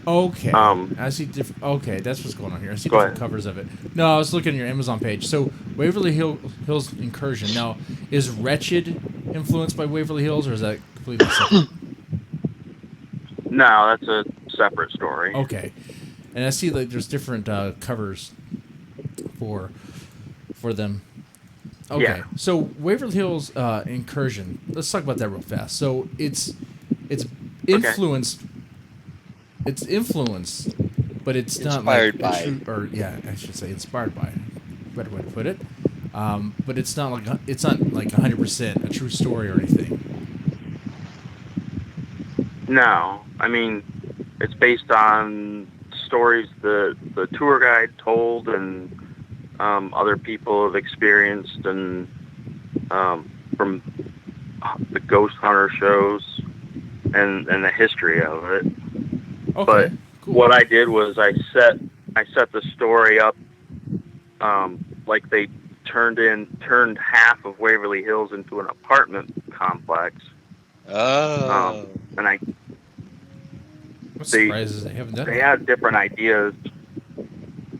Okay. I see different. Okay, that's what's going on here. I see different covers of it. No, I was looking at your Amazon page. So Waverly Hills Incursion. Now, is Wretched influenced by Waverly Hills, or is that completely separate? No, that's a separate story. Okay, and I see like there's different covers for them. Okay, yeah. So Waverly Hills Incursion. Let's talk about that real fast. So it's influenced. Okay. It's influenced, but it's inspired not like or I should say inspired by. Better way to put it. But it's not like 100% a true story or anything. No, I mean it's based on stories the tour guide told and other people have experienced and from the ghost hunter shows and the history of it. Okay, but cool. What I did was I set the story up like they turned half of Waverly Hills into an apartment complex. Oh. And I'm surprised they haven't done that. They had different ideas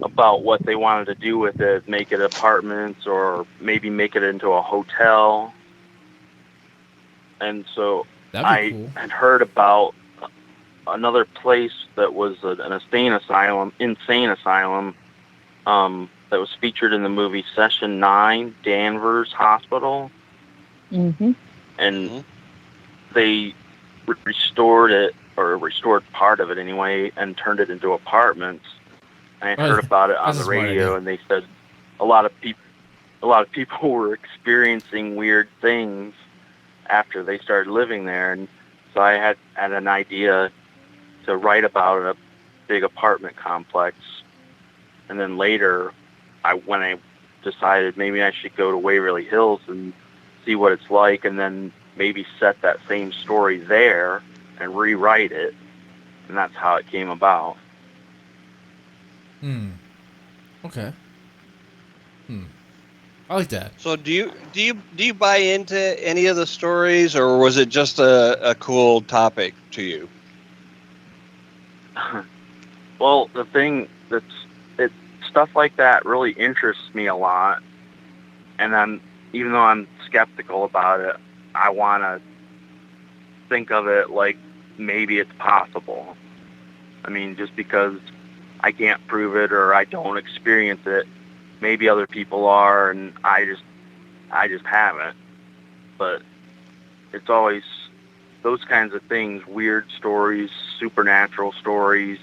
about what they wanted to do with it, make it apartments or maybe make it into a hotel. And so I had heard about another place that was an insane asylum, that was featured in the movie Session 9, Danvers Hospital. Mm-hmm. And they restored it, or restored part of it anyway, and turned it into apartments. And I heard about it on the radio, and they said a lot of people were experiencing weird things after they started living there. And so I had an idea to write about a big apartment complex. And then later, when I decided maybe I should go to Waverly Hills and see what it's like, and then maybe set that same story there and rewrite it. And that's how it came about. Okay. I like that. So do you buy into any of the stories, or was it just a cool topic to you? Well, the thing stuff like that really interests me a lot, and even though I'm skeptical about it, I want to think of it like maybe it's possible. I mean, just because I can't prove it or I don't experience it, maybe other people are, and I just haven't. But it's always those kinds of things, weird stories, supernatural stories,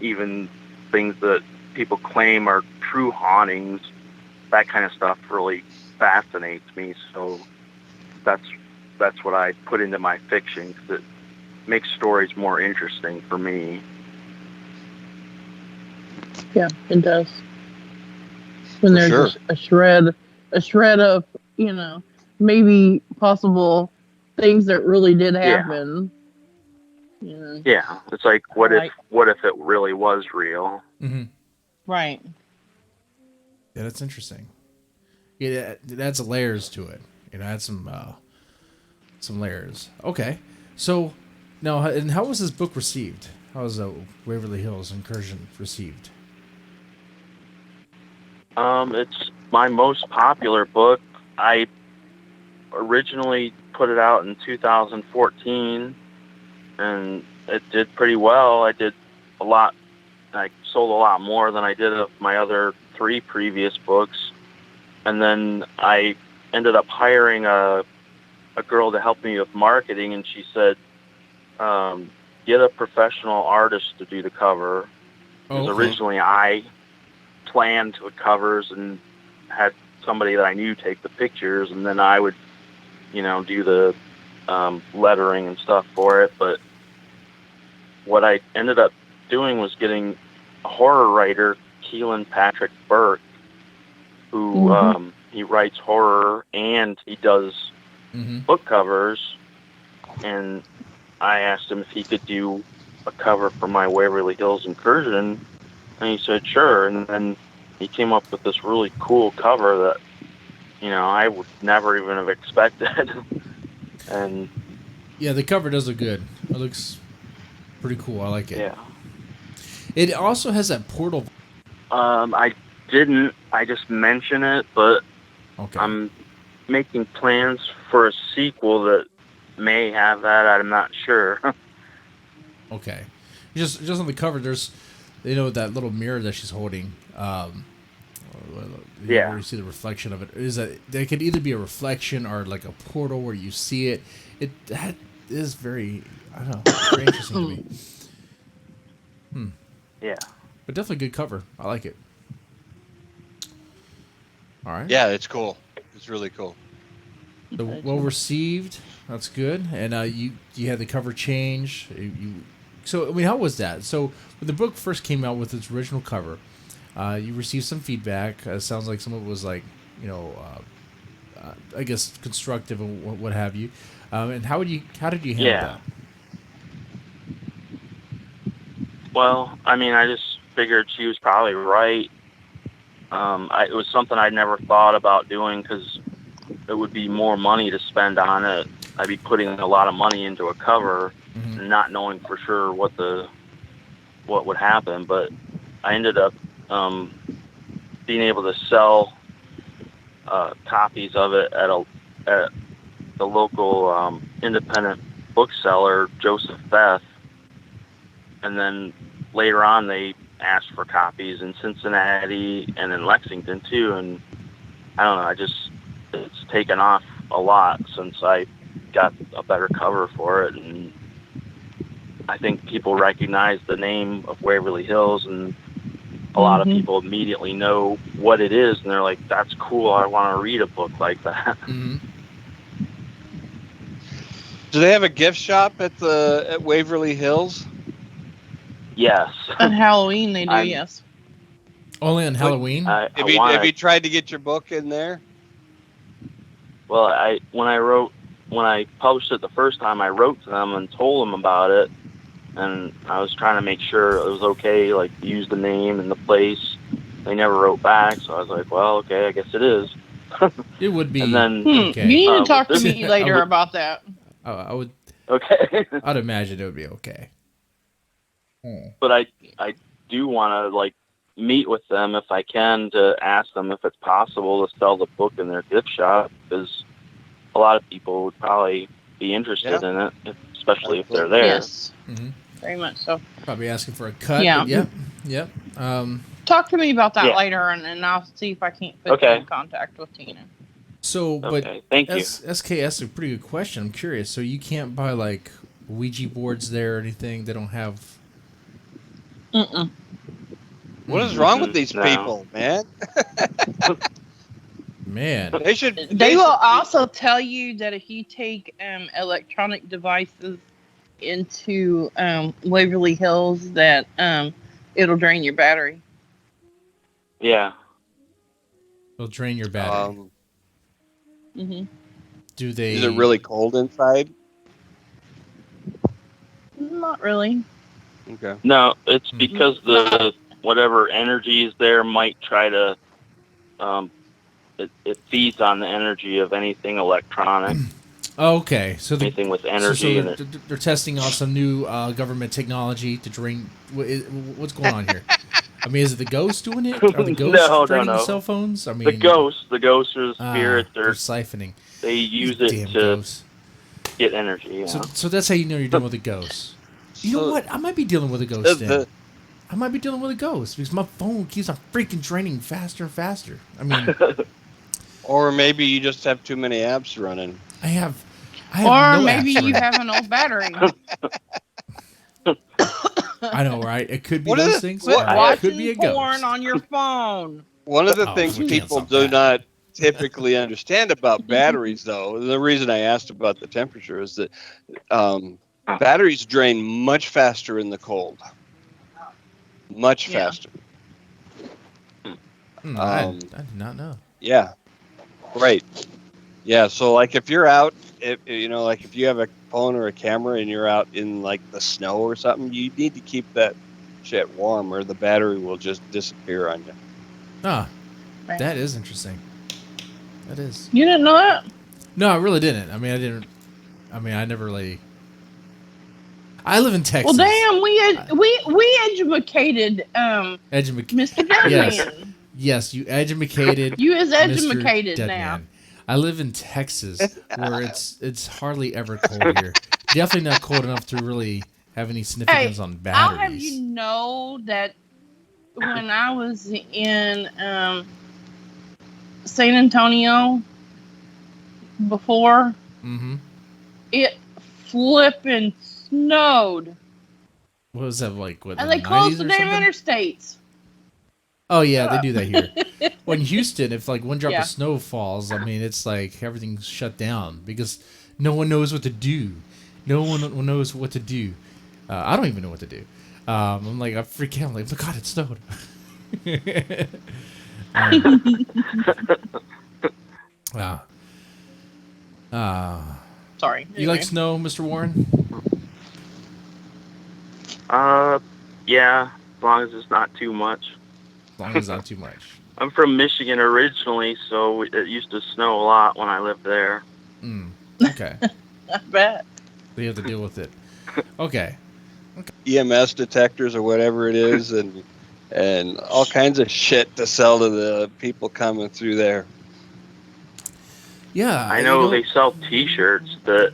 even things that people claim are true hauntings. That kind of stuff really fascinates me. So that's what I put into my fiction, because it makes stories more interesting for me. Yeah, it does. When there's a shred of, maybe possible things that really did happen. Yeah. Yeah, it's like what if it really was real? Mm-hmm. Right. Yeah, that's interesting. Yeah, it adds layers to it. It adds some layers. Okay, so now, and how was this book received? How was Waverly Hills Incursion received? It's my most popular book. I originally put it out in 2014, and it did pretty well. I did a lot. I sold a lot more than I did of my other 3 previous books. And then I ended up hiring a girl to help me with marketing, and she said, get a professional artist to do the cover. Because originally I planned the covers and had somebody that I knew take the pictures, and then I would, do the lettering and stuff for it. But what I ended up doing was getting a horror writer, Keelan Patrick Burke, who he writes horror and he does book covers. And I asked him if he could do a cover for my Waverly Hills Incursion, and he said sure. And then he came up with this really cool cover that I would never even have expected. And yeah, the cover does look good. It looks pretty cool. I like it. Yeah. It also has that portal. I didn't. I just mentioned it, but okay. I'm making plans for a sequel that may have that. I'm not sure. Okay. Just on the cover, there's, that little mirror that she's holding. Yeah. You see the reflection of it. Is that there could either be a reflection or like a portal where you see it. That is very, I don't know, very interesting to me. Yeah. But definitely a good cover. I like it. All right. Yeah, it's cool. It's really cool. So well received. That's good. And you had the cover change. So I mean, how was that? So when the book first came out with its original cover, you received some feedback. Sounds like some of it was like, I guess constructive and what have you. And how did you handle that? Well, I mean, I just figured she was probably right. It was something I'd never thought about doing because it would be more money to spend on it. I'd be putting a lot of money into a cover and not knowing for sure what would happen. But I ended up being able to sell copies of it at the local independent bookseller, Joseph Beth. And then later on, they asked for copies in Cincinnati and in Lexington too. And I don't know, it's taken off a lot since I got a better cover for it. And I think people recognize the name of Waverly Hills, and a lot of people immediately know what it is, and they're like, that's cool, I want to read a book like that. Do they have a gift shop at Waverly Hills? Yes. On Halloween they do, yes. Only on Halloween? Have you tried to get your book in there? Well, when I published it the first time, I wrote to them and told them about it, and I was trying to make sure it was okay, like use the name and the place. They never wrote back, so I was like, well, okay, I guess it is. It would be. And then, okay. You need to talk to me later about that. I would. Okay. I'd imagine it would be okay. But I do want to meet with them if I can to ask them if it's possible to sell the book in their gift shop, because a lot of people would probably be interested in it, especially if they're there. Yes, very much so. Probably asking for a cut. Yeah. Yep. Talk to me about that later, and I'll see if I can't put you in contact with Tina. So, but thank you. SKS is a pretty good question. I'm curious. So you can't buy Ouija boards there or anything? They don't have. What is wrong with these people, man? Man, They will also tell you that if you take electronic devices into Waverly Hills, that it'll drain your battery. Yeah. It'll drain your battery. Do they? Is it really cold inside? Not really. Okay. No, it's because the whatever energy is there might try to. It feeds on the energy of anything electronic. Okay, so anything with energy. So they're testing out some new government technology to drain. What's going on here? I mean, is it the ghosts doing it? Are the ghosts draining the cell phones? I mean, the ghosts are the spirits. They're siphoning. They use it to get energy. Yeah. So that's how you know you're dealing with a ghost. You know what? I might be dealing with a ghost then. I might be dealing with a ghost because my phone keeps on freaking draining faster and faster. I mean, or maybe you just have too many apps running. I have or no maybe apps you running. have an old battery. I know, right? It could be What those is- things. what- or Watching it could be a porn ghost. on your phone. One of the Oh, things we can't people stop do that. not typically understand about batteries, though, the reason I asked about the temperature is that batteries drain much faster in the cold. Much Yeah. faster. I did not know. Yeah. Right. Yeah. So, like, if you're out, if you have a phone or a camera and you're out in like the snow or something, you need to keep that shit warm, or the battery will just disappear on you. Ah, that is interesting. That is. You didn't know that? No, I really didn't. I mean, I never really. I live in Texas. Well, damn, we educated Mr. Deadman. Yes, you educated. You is Mr. educated now. Deadman. I live in Texas, where it's hardly ever cold here. Definitely not cold enough to really have any significance on batteries. I'll have you know that when I was in San Antonio before, it flipping snowed. What was that like? What, And the they closed the 90s or damn something? interstates. Oh yeah, they do that here. Well, in Houston, if like one drop Yeah. of snow falls, I mean, it's like everything's shut down because no one knows what to do. No one knows what to do. I don't even know what to do. I'm like, I freak out. I'm like, oh God, it snowed. Sorry. You like snow, Mr. Warren? Yeah, as long as it's not too much. As long as it's not too much. I'm from Michigan originally, so it used to snow a lot when I lived there. Okay. I bet. So you have to deal with it. Okay. EMS detectors or whatever it is, and all kinds of shit to sell to the people coming through there. Yeah. I know they sell T-shirts that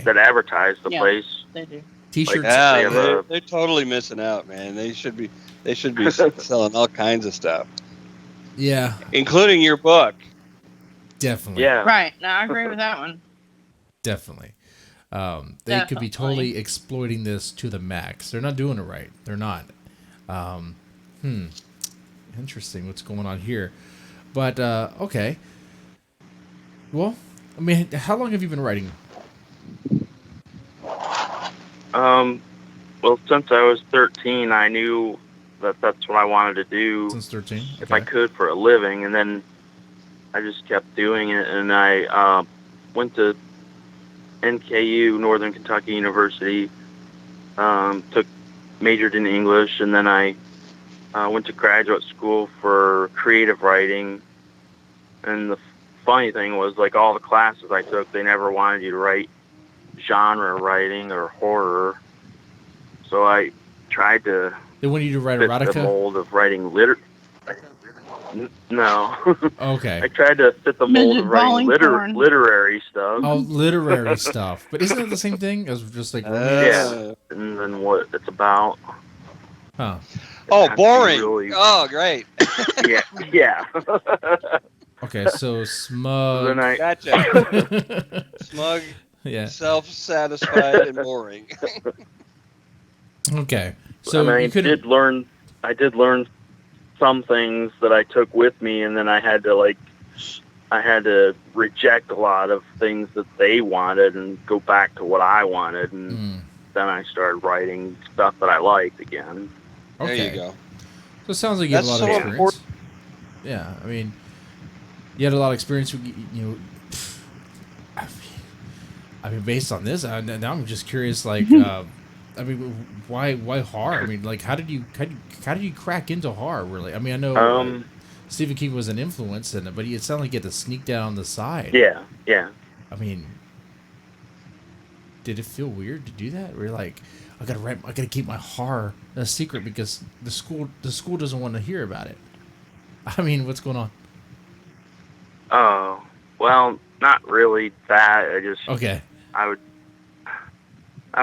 that advertise the place. They do. T-shirts. Yeah, they're totally missing out, man. They should be selling all kinds of stuff. Yeah. Including your book. Definitely. Yeah. Right. No, I agree with that one. Definitely. They could be totally exploiting this to the max. They're not doing it right. They're not. Interesting what's going on here. But, okay. Well, I mean, how long have you been writing? Well, since I was 13, I knew that that's what I wanted to do. Since 13? If I could for a living, and then I just kept doing it, and I went to NKU, Northern Kentucky University, majored in English, and then I went to graduate school for creative writing. And the funny thing was, like, all the classes I took, they never wanted you to write genre writing or horror. So I tried to They want you to write fit erotica? the mold of writing No. Okay. I tried to fit the mold of writing literary stuff. Oh, literary stuff. But isn't it the same thing as just like romance? Yeah. And then what it's about. Huh. Oh, boring. Really... Oh, great. Yeah. Okay, so smug. Gotcha. Smug. Yeah. Self-satisfied and boring. Okay. So I mean, I did learn some things that I took with me, and then I had to reject a lot of things that they wanted and go back to what I wanted, and then I started writing stuff that I liked again. Okay. There you go. So it sounds like you have a lot of experience. Yeah, I mean, you had a lot of experience with, I mean, based on this, now I'm just curious, like, I mean, why horror? I mean, like, how did you crack into horror, really? I mean, I know Stephen King was an influence in it, but it sounded like you had to sneak down on the side. Yeah. I mean, did it feel weird to do that? Where you're like, I gotta keep my horror a secret because the school doesn't want to hear about it. I mean, what's going on? Oh, well, not really that. I just I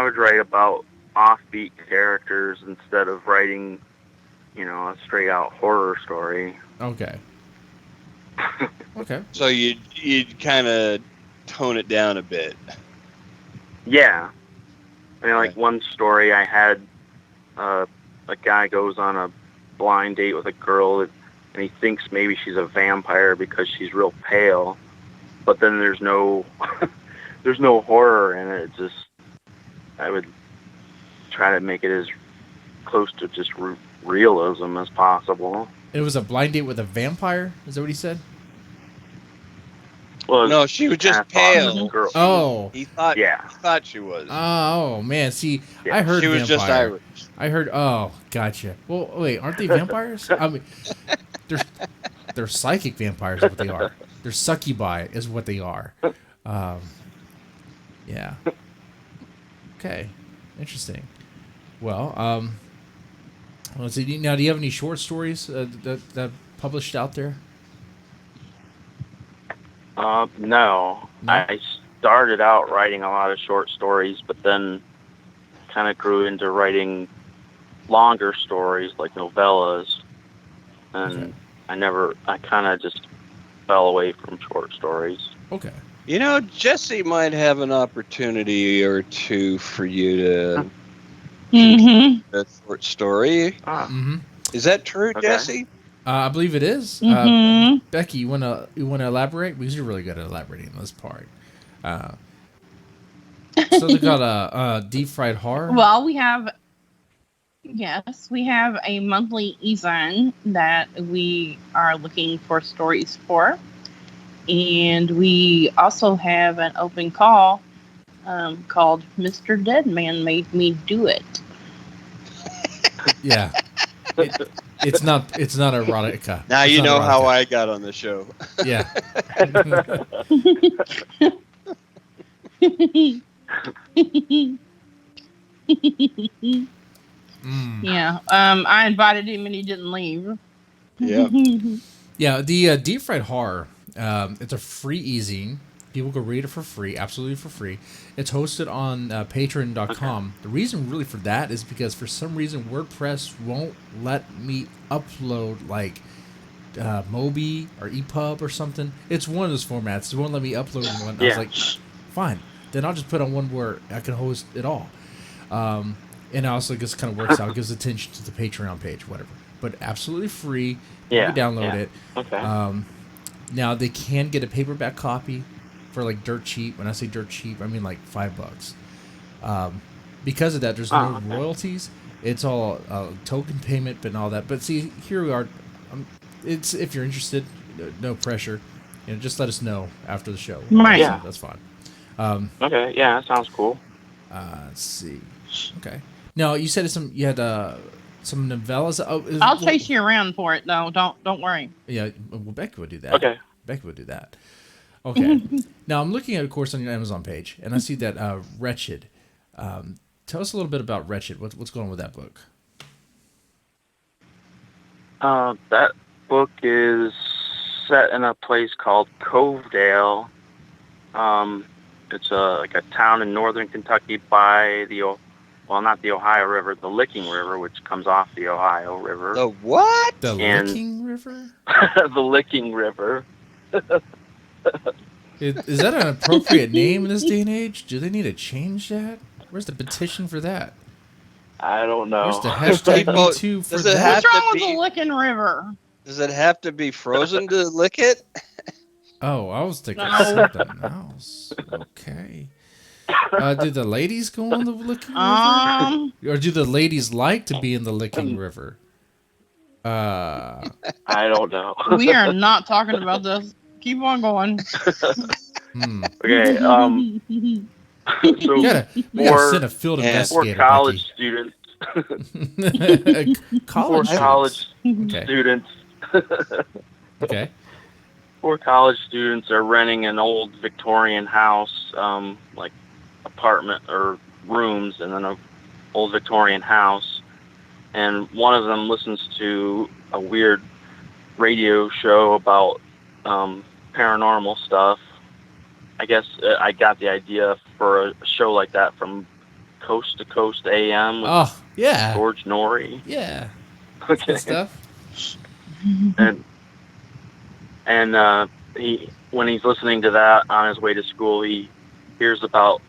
would write about offbeat characters instead of writing, a straight out horror story. Okay. Okay. So you'd kind of tone it down a bit. Yeah. I mean, like one story I had a guy goes on a blind date with a girl, and he thinks maybe she's a vampire because she's real pale, but then there's no there's no horror in it. It's just, I would try to make it as close to just realism as possible. It was a blind date with a vampire? Is that what he said? Well, no, she was just pale. Girl. Oh. He thought she was. Oh, man. See, I heard she was vampire. just Irish. I heard, oh, gotcha. Well, wait, aren't they vampires? I mean, they're psychic vampires is what they are. They're succubi is what they are. Yeah. Okay. Interesting. Well, let's see. Now, do you have any short stories that published out there? No. I started out writing a lot of short stories, but then kind of grew into writing longer stories like novellas, and I kind of just fell away from short stories. Okay. You know, Jesse might have an opportunity or two for you to a short story. Is that true, Jesse? I believe it is. Becky, you wanna elaborate, because you're really good at elaborating on this part. So they got a deep fried horror. Well, we have a monthly e-zine that we are looking for stories for, and we also have an open call called Mr. Deadman Made Me Do It. Yeah. It's not erotica. Now you know how I got on the show. Yeah. Yeah. I invited him and he didn't leave. Yeah. Yeah. The deep fried horror. It's a free e-zine. People can read it for free, absolutely for free. It's hosted on patreon.com. The reason really for that is because for some reason WordPress won't let me upload like Mobi or EPUB or something. It's one of those formats. It won't let me upload one. I was like, fine. Then I'll just put on one where I can host it all. And it also just kind of works out. It gives attention to the Patreon page, whatever. But absolutely free. You can download it. Okay. Now they can get a paperback copy for like dirt cheap. When I say dirt cheap, I mean like $5. Because of that, there's no royalties. It's all token payment, but all that. But see, here we are. It's if you're interested, no pressure. Just let us know after the show. Right. Yeah, that's fine. Okay. Yeah, that sounds cool. Let's see. Okay. Now you said you had some novellas. I'll chase you around for it, though. Don't worry. Yeah. Well, Becky would do that. Okay. Becky would do that. Okay. Now I'm looking at, of course, on your Amazon page, and I see that WRETCHED. Tell us a little bit about WRETCHED. What's going on with that book? That book is set in a place called Covedale. It's like a town in northern Kentucky by not the Ohio River, the Licking River, which comes off the Ohio River. The what? The Licking River? The Licking River. Is that an appropriate name in this day and age? Do they need to change that? Where's the petition for that? I don't know. Where's the hashtag #MeToo for that? What's wrong with the Licking River? Does it have to be frozen to lick it? Oh, I was thinking something else. Okay. Do the ladies go on the Licking River? Or do the ladies like to be in the Licking River? I don't know. We are not talking about this. Keep on going. Okay. So you gotta send a field investigator. For college students. College students. Okay. 4 college students are renting an old Victorian house, like apartment or rooms, and then an old Victorian house. And one of them listens to a weird radio show about paranormal stuff. I guess I got the idea for a show like that from Coast to Coast AM with George Norrie. Yeah. Okay. Good stuff. And when he's listening to that on his way to school, he hears about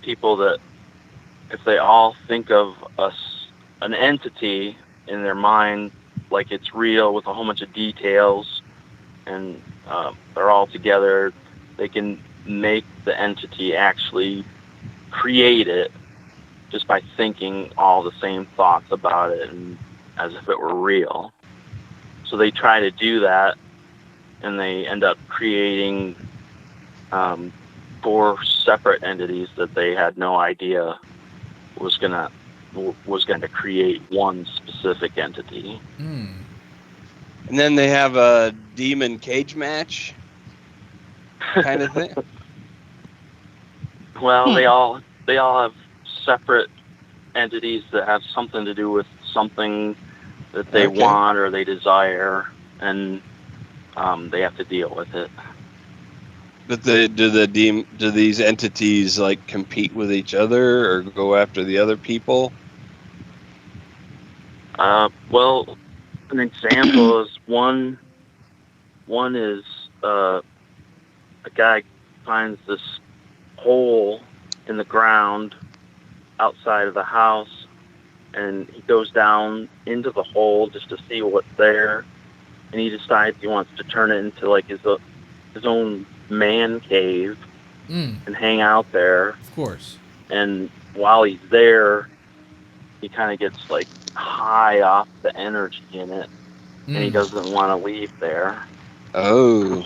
people that if they all think of an entity in their mind, like it's real with a whole bunch of details, and they're all together. They can make the entity actually create it just by thinking all the same thoughts about it, and as if it were real. So they try to do that, and they end up creating 4 separate entities that they had no idea was gonna create one specific entity. Mm. And then they have a demon cage match kind of thing. Well, they all have separate entities that have something to do with something that they want or they desire, and they have to deal with it. But do these entities like compete with each other or go after the other people? Well, an example is one is a guy finds this hole in the ground outside of the house, and he goes down into the hole just to see what's there, and he decides he wants to turn it into like his own man cave and hang out there. Of course. And while he's there, he kind of gets like high off the energy in it, and he doesn't want to leave there. Oh.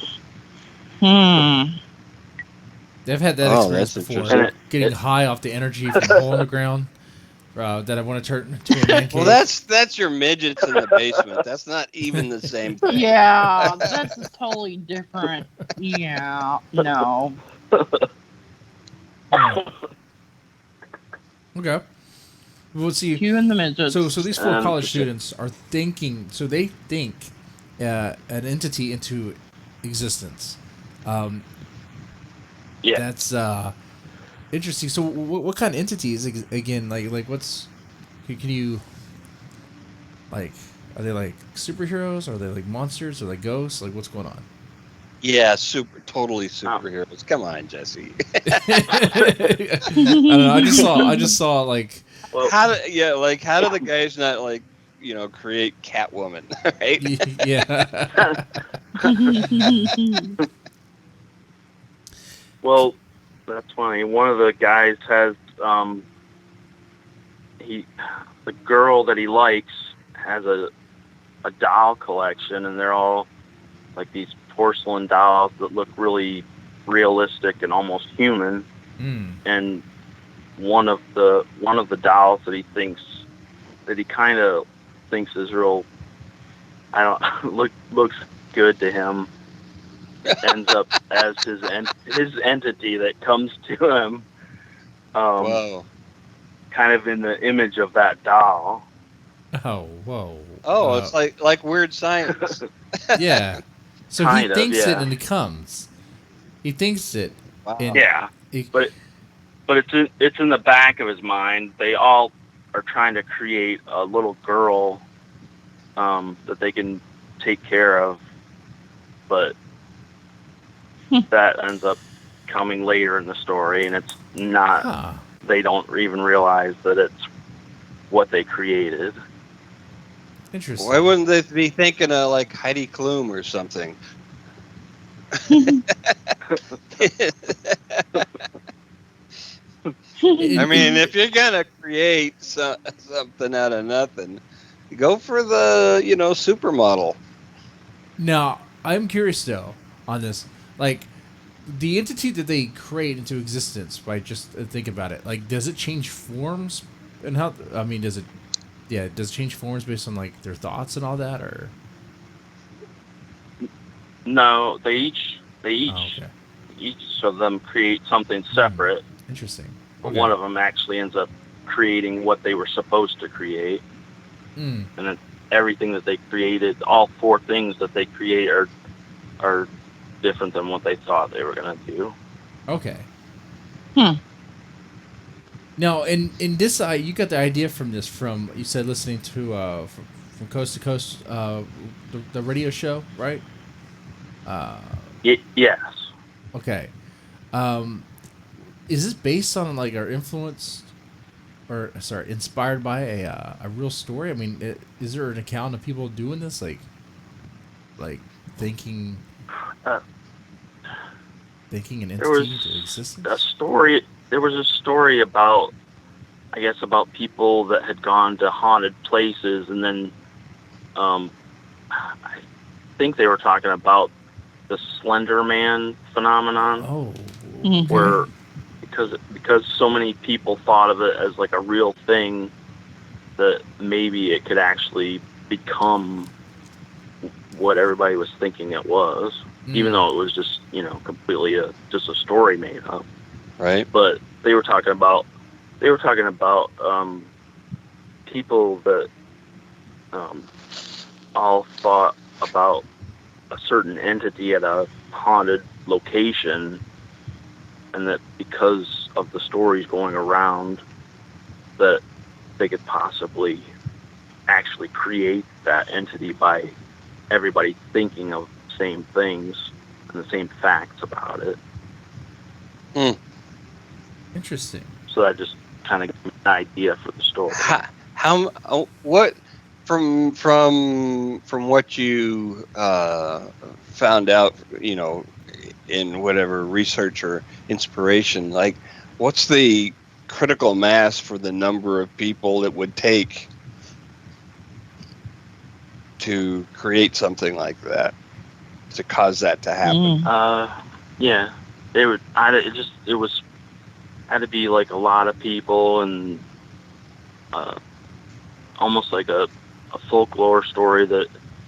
They've had that experience before. Getting high off the energy from the hole in the ground that I want to turn into a man cave. Well, that's your midgets in the basement. That's not even the same thing. Yeah, that's totally different. Yeah, no. Okay. Well, see. You and the midgets. So these 4 college students are thinking. So they think an entity into existence. Yeah. That's interesting. So what kind of entities again? Like what's? Can you? Like, are they like superheroes? Are they like monsters? Or like ghosts? Like, what's going on? Yeah, totally superheroes. Come on, Jesse. I don't know. I just saw like. Well, how do the guys not like create Catwoman, right? Yeah. Well, that's funny. One of the guys has the girl that he likes has a doll collection, and they're all like these porcelain dolls that look really realistic and almost human. And one of the dolls that he kind of thinks is real, looks good to him, ends up as his entity that comes to him. Whoa. Kind of in the image of that doll. Oh, whoa. Oh, it's like Weird Science. Yeah. So he thinks it and it comes. He thinks it. Wow. Yeah. But it's in the back of his mind. They all are trying to create a little girl that they can take care of, but that ends up coming later in the story, and it's not. Huh. They don't even realize that it's what they created. Interesting. Why wouldn't they be thinking of like Heidi Klum or something? I mean, if you're gonna create something out of nothing, go for the supermodel. Now, I'm curious though on this, like the entity that they create into existence by just think about it. Like, does it change forms and how? I mean, does it? Yeah, does it change forms based on like their thoughts and all that, or? No, they each of them create something separate. Interesting. But one of them actually ends up creating what they were supposed to create. And then everything that they created, all 4 things that they create are different than what they thought they were going to do. Okay. Now, in this, you got the idea from this from, you said listening to from Coast to Coast, the radio show, right? Yes. Okay. Is this based on like our influence inspired by a real story? I mean, is there an account of people doing this, like thinking Uh, an there was entity into existence? a story. There was a story about, I guess, about people that had gone to haunted places, and then I think they were talking about the Slender Man phenomenon. Oh, where because so many people thought of it as like a real thing, that maybe it could actually become what everybody was thinking it was, even though it was just, completely just a story made up. Right. But they were talking about people that all thought about a certain entity at a haunted location, and that because of the stories going around, that they could possibly actually create that entity by everybody thinking of the same things and the same facts about it. Interesting. So that just kind of gives me an idea for the story. What from what you found out, in whatever research or inspiration, like, what's the critical mass for the number of people it would take to create something like that, to cause that to happen? Yeah, they would. Had to be like a lot of people, and almost like a folklore story that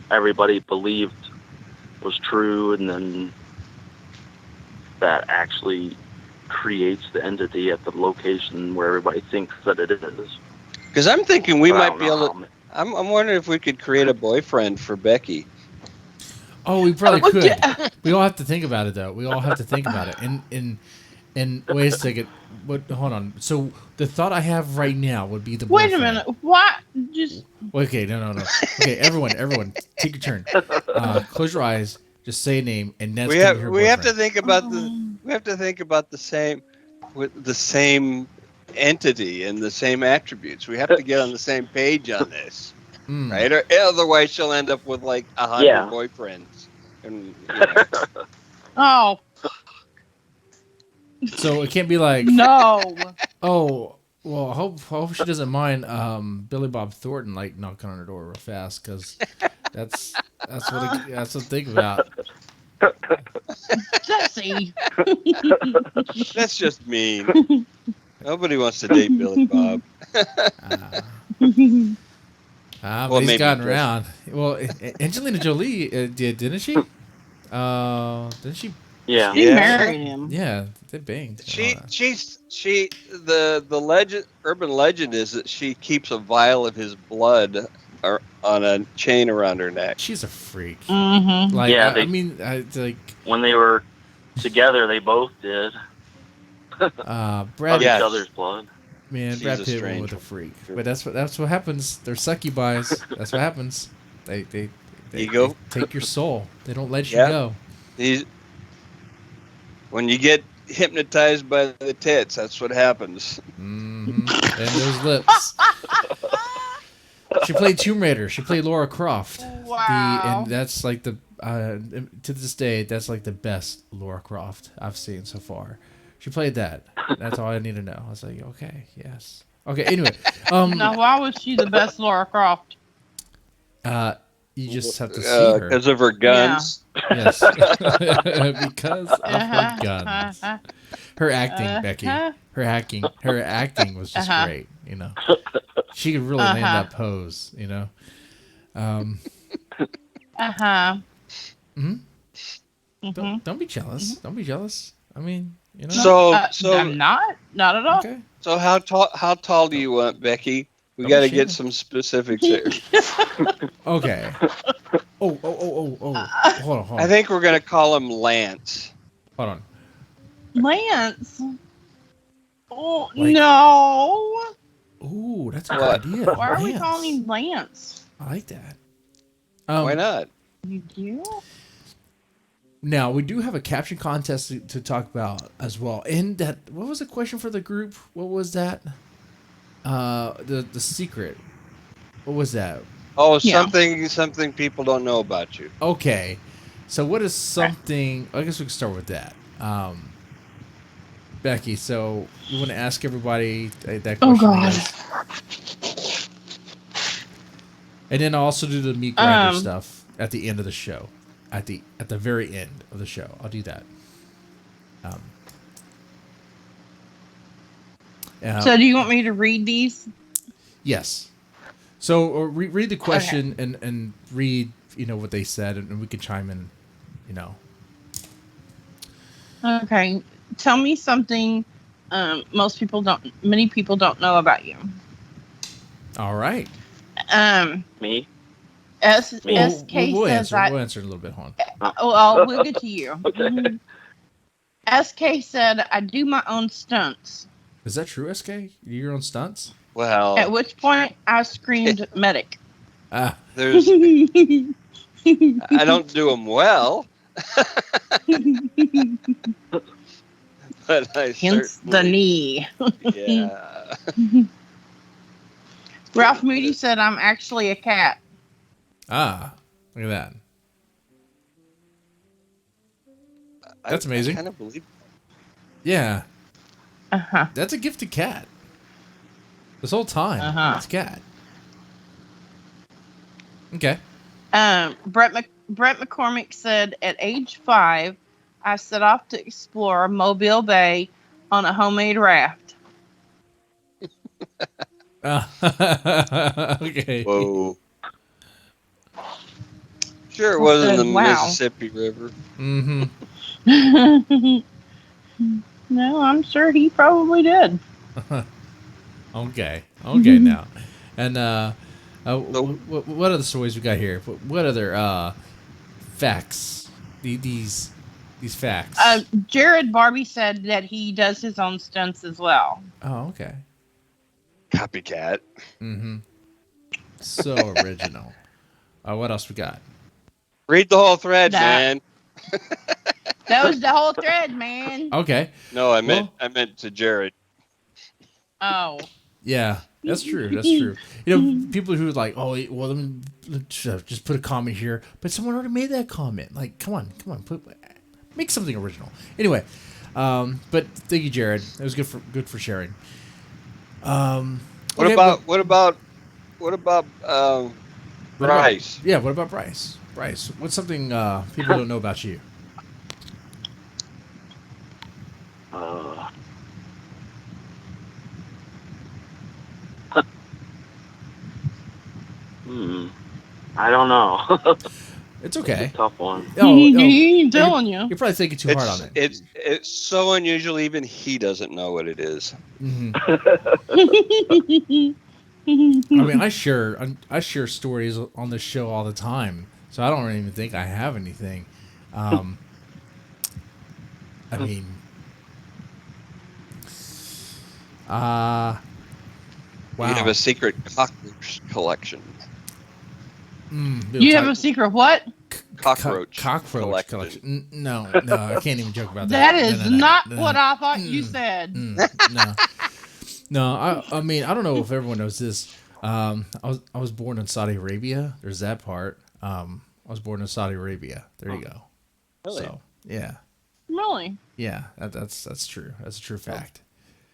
everybody believed was true, and then that actually creates the entity at the location where everybody thinks that it is. Because I'm thinking we might be able to. I'm wondering if we could create a boyfriend for Becky. Oh, we probably could. We all have to think about it, though. We all have to think about it. And wait a second. Hold on. So the thought I have right now would be the boyfriend. Wait a minute. What? Just. Okay, no. Okay, everyone, take your turn. Close your eyes. Just say a name, and that's We gonna be her boyfriend. have to think about we have to think about the same entity and the same attributes. We have to get on the same page on this, right? Or otherwise, she'll end up with like 100 boyfriends. And Oh. So it can't be like no. Oh, well, I hope she doesn't mind Billy Bob Thornton like knocking on her door real fast, because that's what I think about. Jesse. That's just mean. Nobody wants to date Billy Bob. Well, he's gotten around. Well, Angelina Jolie didn't she? Didn't she? Yeah. She married him. Yeah, they banged. The legend, urban legend is that she keeps a vial of his blood on a chain around her neck. She's a freak. Mm-hmm. Like, yeah, like when they were together, they both did. Brad, each other's blood. Man, She's Brad Pitt went with a freak. But that's what happens. They're succubies. That's what happens. They take your soul. They don't let you go. When you get hypnotized by the tits, that's what happens. Mm-hmm. And those lips. She played Tomb Raider. She played Lara Croft. Wow. And that's like to this day, that's like the best Lara Croft I've seen so far. She played that. That's all I need to know. I was like, okay, yes. Okay, anyway. Now, why was she the best Lara Croft? You just have to see her. Because of her guns. Yeah. Yes. Because of her guns. Her acting, Becky. Her acting was just great, She could really land that pose, Don't be jealous. Don't be jealous. I mean, So I'm not at all. Okay. So how tall do you want, Becky? We got to get some specifics here. Okay. Oh. Hold on. I think we're gonna call him Lance. Hold on. Lance. Oh no. Ooh, that's a good idea. Why are we calling him Lance? I like that. Why not? You do? Now, we do have a caption contest to talk about as well. And what was the question for the group? What was that? the secret. What was that? Oh, something people don't know about you. Okay, so what is something? I guess we can start with that. Becky, so you want to ask everybody that question? Oh God. And then I'll also do the meat grinder stuff at the end of the show, at the very end of the show. I'll do that. So do you want me to read these? Yes. So read the question and read what they said, and we can chime in. Okay. Tell me something many people don't know about you. All right. Me? SK we'll says answer. We'll answer in a little bit. Hold on. We'll get to you. Okay. SK said, I do my own stunts. Is that true, SK? You do your own stunts? Well, at which point I screamed medic. There's I don't do them well. But I hence the knee. Yeah. Ralph Moody said, I'm actually a cat. Ah, look at that. That's amazing. I kind of believe that. Yeah. Uh-huh. That's a gifted cat. This whole time. Uh-huh. It's a cat. Okay. Brett McCormick said, at age 5, I set off to explore Mobile Bay on a homemade raft. Okay. Whoa. Sure, it wasn't the Mississippi River. Mm-hmm. No, I'm sure he probably did. Okay now. And what other stories we got here? What other facts? These facts. Jared Barbie said that he does his own stunts as well. Oh, okay. Copycat. Mm-hmm. So original. What else we got? Read the whole thread, man. That was the whole thread, man. Okay. No, I meant to Jared. Oh. Yeah, that's true. That's true. People who are like, oh, well, let's just put a comment here, but someone already made that comment. Like, come on, make something original. Anyway, but thank you, Jared. It was good for sharing. What about Bryce? Yeah, what about Bryce? Bryce, what's something people don't know about you? I don't know. It's okay. It's a tough one. He's telling you. You're probably thinking too hard on it. It's so unusual. Even he doesn't know what it is. Mm-hmm. I mean, I share stories on this show all the time, so I don't even think I have anything. I mean, wow. You have a secret cockroach collection. You have a secret what? Cockroach collection. No, I can't even joke about that. That is not what I thought you said. No, I mean, I don't know if everyone knows this. I was born in Saudi Arabia. There's that part. I was born in Saudi Arabia. There you go. Really? So, yeah. Really? Yeah, that's true. That's a true fact.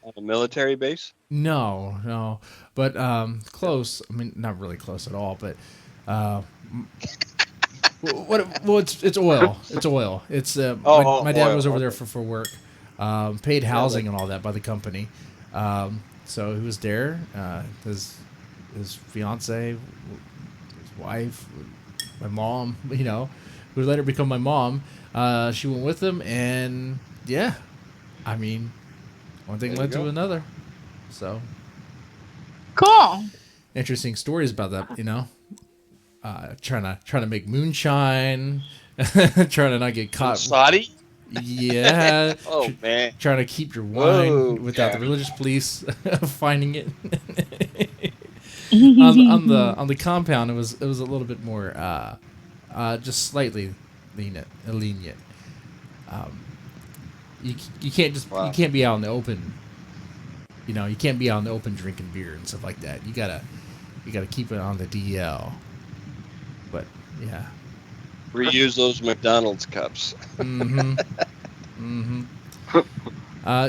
On a military base? No, but close. I mean, not really close at all, but well, it's oil. It's oil. It's my dad was over there for work, paid housing and all that by the company. So he was there. His fiance, his wife, my mom. Who would later become my mom. She went with him, and yeah, I mean, one thing led to another. So cool. Interesting stories about that. Trying to make moonshine, trying to not get caught. Saudi? Yeah. Oh man. Trying to keep your wine without the religious police finding it. on the compound, it was a little bit more, just slightly lenient. You can't just you can't be out in the open You know, you can't be out in the open drinking beer and stuff like that. You gotta keep it on the DL. But yeah. Reuse those McDonald's cups. Mm-hmm. Mm-hmm.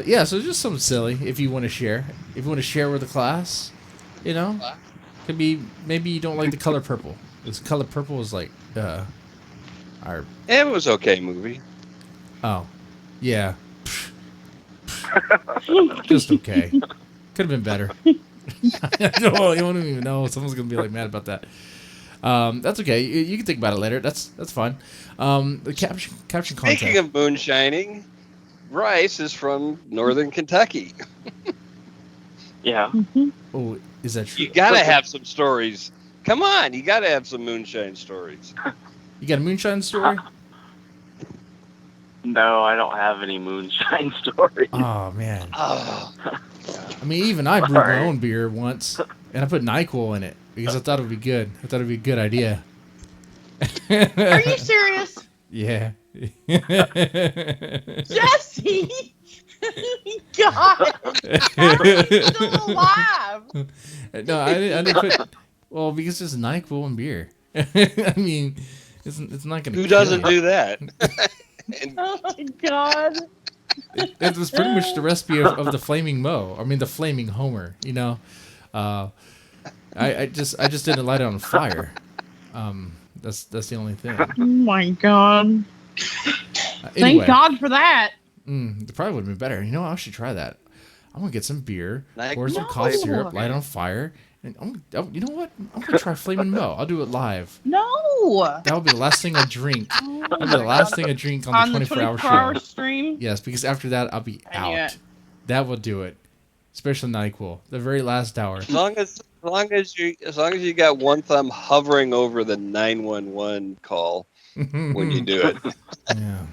Yeah, so just something silly if you want to share. If you want to share with the class, you know, could be maybe you don't like the color purple. This color purple is like our. It was okay movie. Oh, yeah. Just okay. Could have been better. I don't even know. Someone's gonna be like mad about that. That's okay. You can think about it later. That's fine. The caption contest. Speaking of moonshining, Bryce is from Northern Kentucky. Yeah. Oh, is that true? You gotta have some stories. Come on, you gotta have some moonshine stories. You got a moonshine story? No, I don't have any moonshine stories. Oh man. Oh. I mean, even I brewed my own beer once, and I put NyQuil in it because I thought it would be good. I thought it'd be a good idea. Are you serious? Yeah. Jesse! God! How are you still alive? No, I didn't put. Well, because it's NyQuil and beer. I mean, it's not gonna. Who doesn't do that? Oh my God! It was pretty much the recipe of the flaming Moe. I mean, the flaming Homer. You know, I just didn't light it on fire. That's the only thing. Oh my God! Anyway, Thank God for that. It probably would have been better. You know, I should try that. I'm gonna get some beer, pour some No. cough syrup, light it on fire, and you know what? I'm gonna try flaming Moe. I'll do it live. No. That would be the last thing I drink. That'll be the last thing I drink on the 24-hour show. stream. Yes, because after that I'll be I knew out. it. That will do it. Especially NyQuil, the very last hour. As long as you got one thumb hovering over the 911 call when you do it, Yeah.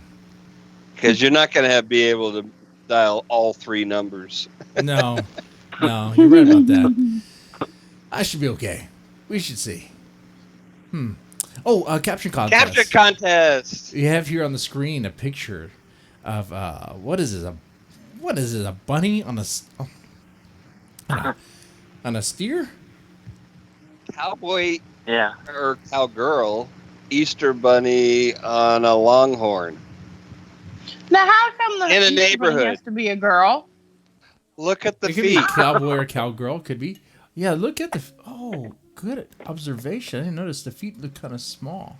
because you're not going to be able to dial all three numbers. No, you're right about that. I should be okay. We should see. Oh, caption contest. Capture contest. You have here on the screen a picture of what is this? What is it? A bunny on a steer? Cowboy Yeah. or cowgirl, Easter bunny on a longhorn. Now, how come the In a Easter bunny neighborhood. has to be a girl? Look at the It could be feet. cowboy or cowgirl. Could be. Yeah, look at the. Oh, good observation. I didn't notice the feet look kind of small.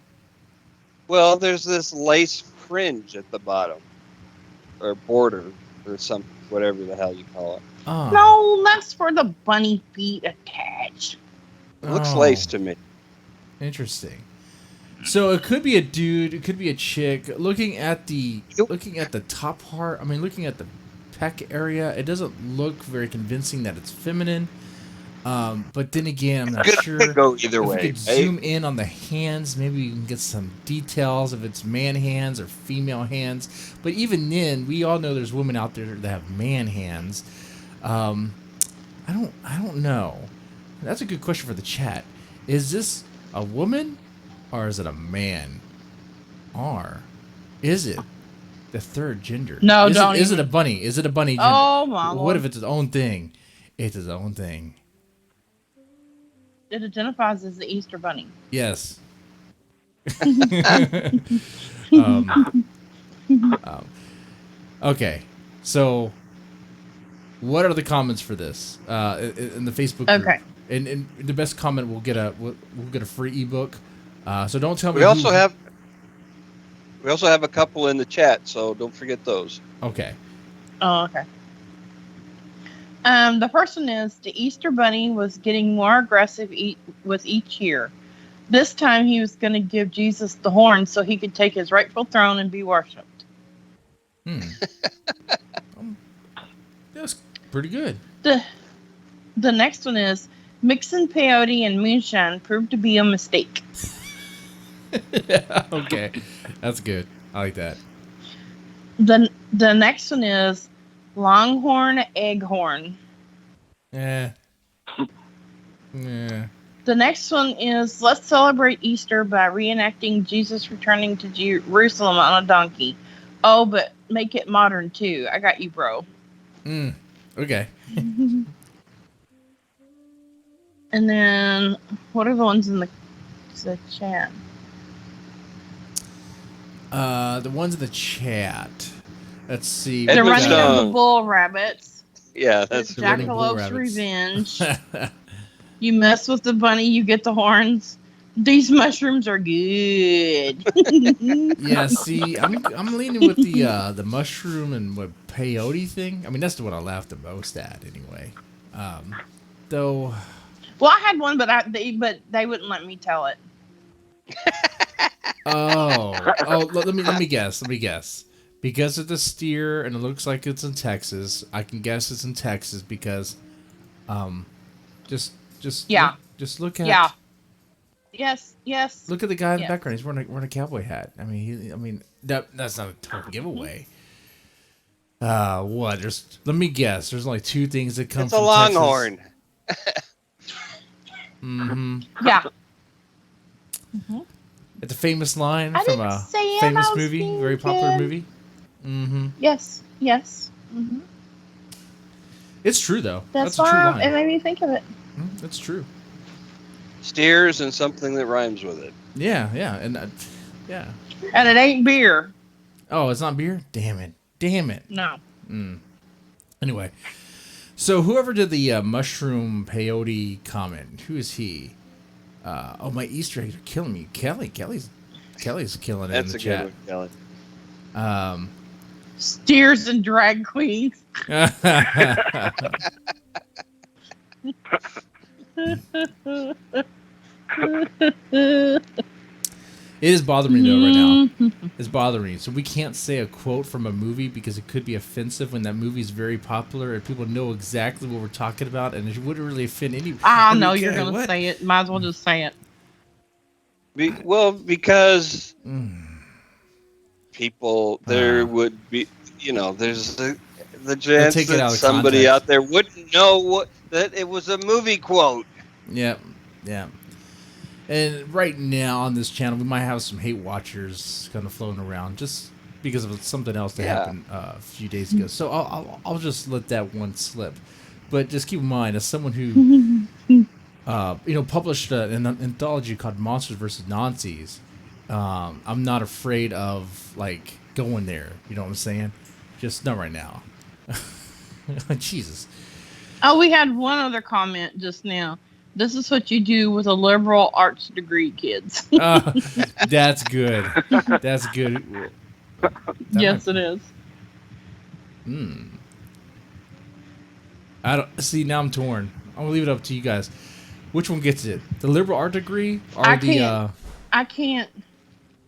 Well, there's this lace fringe at the bottom, or border, or some whatever the hell you call it. Oh. No, that's where the bunny feet attach. Looks lace to me. Interesting. So it could be a dude. It could be a chick. Looking at the top part. I mean, looking at the peck area, it doesn't look very convincing that it's feminine. But then again, I'm not sure. Could go either If way. we could zoom in on the hands, maybe we can get some details if it's man hands or female hands. But even then, we all know there's women out there that have man hands. I don't know. That's a good question for the chat. Is this a woman or is it a man? Or is it the third gender? No, is it a bunny? Is it a bunny gender? Oh, Mama. What if it's its own thing? It's its own thing. It identifies as the Easter bunny. Yes. Okay, so what are the comments for this in the Facebook group? Okay. And the best comment we'll get a free ebook. So don't tell me. We also have a couple in the chat, so don't forget those. Okay. Oh, okay. The first one is the Easter bunny was getting more aggressive with each year. This time he was going to give Jesus the horn so he could take his rightful throne and be worshipped. That's pretty good. The next one is mixing peyote and moonshine proved to be a mistake. Okay, that's good. I like that. The next one is longhorn eghorn. Yeah. The next one is let's celebrate Easter by reenacting Jesus returning to Jerusalem on a donkey. Oh, but make it modern too. I got you, bro. Okay. And then, what are the ones in the chat? The ones in the chat. Let's see. The running of the bull rabbits. Yeah, that's the Jackalope's Revenge. You mess with the bunny, you get the horns. These mushrooms are good. Yeah, see, I'm leaning with the mushroom and what peyote thing. I mean, that's the one I laughed the most at, anyway. Though. Well, I had one, but they wouldn't let me tell it. Let me guess. Because of the steer and it looks like it's in Texas, I can guess it's in Texas because, just look at. Yes. Look at the guy in the background. He's wearing a cowboy hat. I mean, that's not a total giveaway. What? Let me guess. There's only two things that come. It's from a longhorn. Mm-hmm. Yeah. Mm-hmm. It's a famous line from a famous movie, very popular movie. Mm-hmm. Yes. Mm-hmm. It's true though. That's why a true line. It made me think of it. That's true. Steers and something that rhymes with it. Yeah, and yeah. And it ain't beer. Oh, it's not beer? Damn it. No. Anyway, so whoever did the mushroom peyote comment, who is he? My Easter eggs are killing me. Kelly's killing it in the chat. That's a good one, Kelly. Steers and drag queens. It is bothering me though right now. It's bothering me. So we can't say a quote from a movie because it could be offensive when that movie is very popular and people know exactly what we're talking about, and it wouldn't really offend any. I know you're going to say it. Might as well just say it. Because people there would be, there's the chance that somebody out there wouldn't know that it was a movie quote. Yeah. And right now on this channel, we might have some hate watchers kind of floating around just because of something else that happened a few days ago. So I'll just let that one slip. But just keep in mind, as someone who published an anthology called Monsters vs. Nazis, I'm not afraid of going there. You know what I'm saying? Just not right now. Jesus. Oh, we had one other comment just now. This is what you do with a liberal arts degree, kids. That's good. That's good. Yes, it is. I don't see. Now I'm torn. I'm gonna leave it up to you guys. Which one gets it? The liberal art degree or I can't.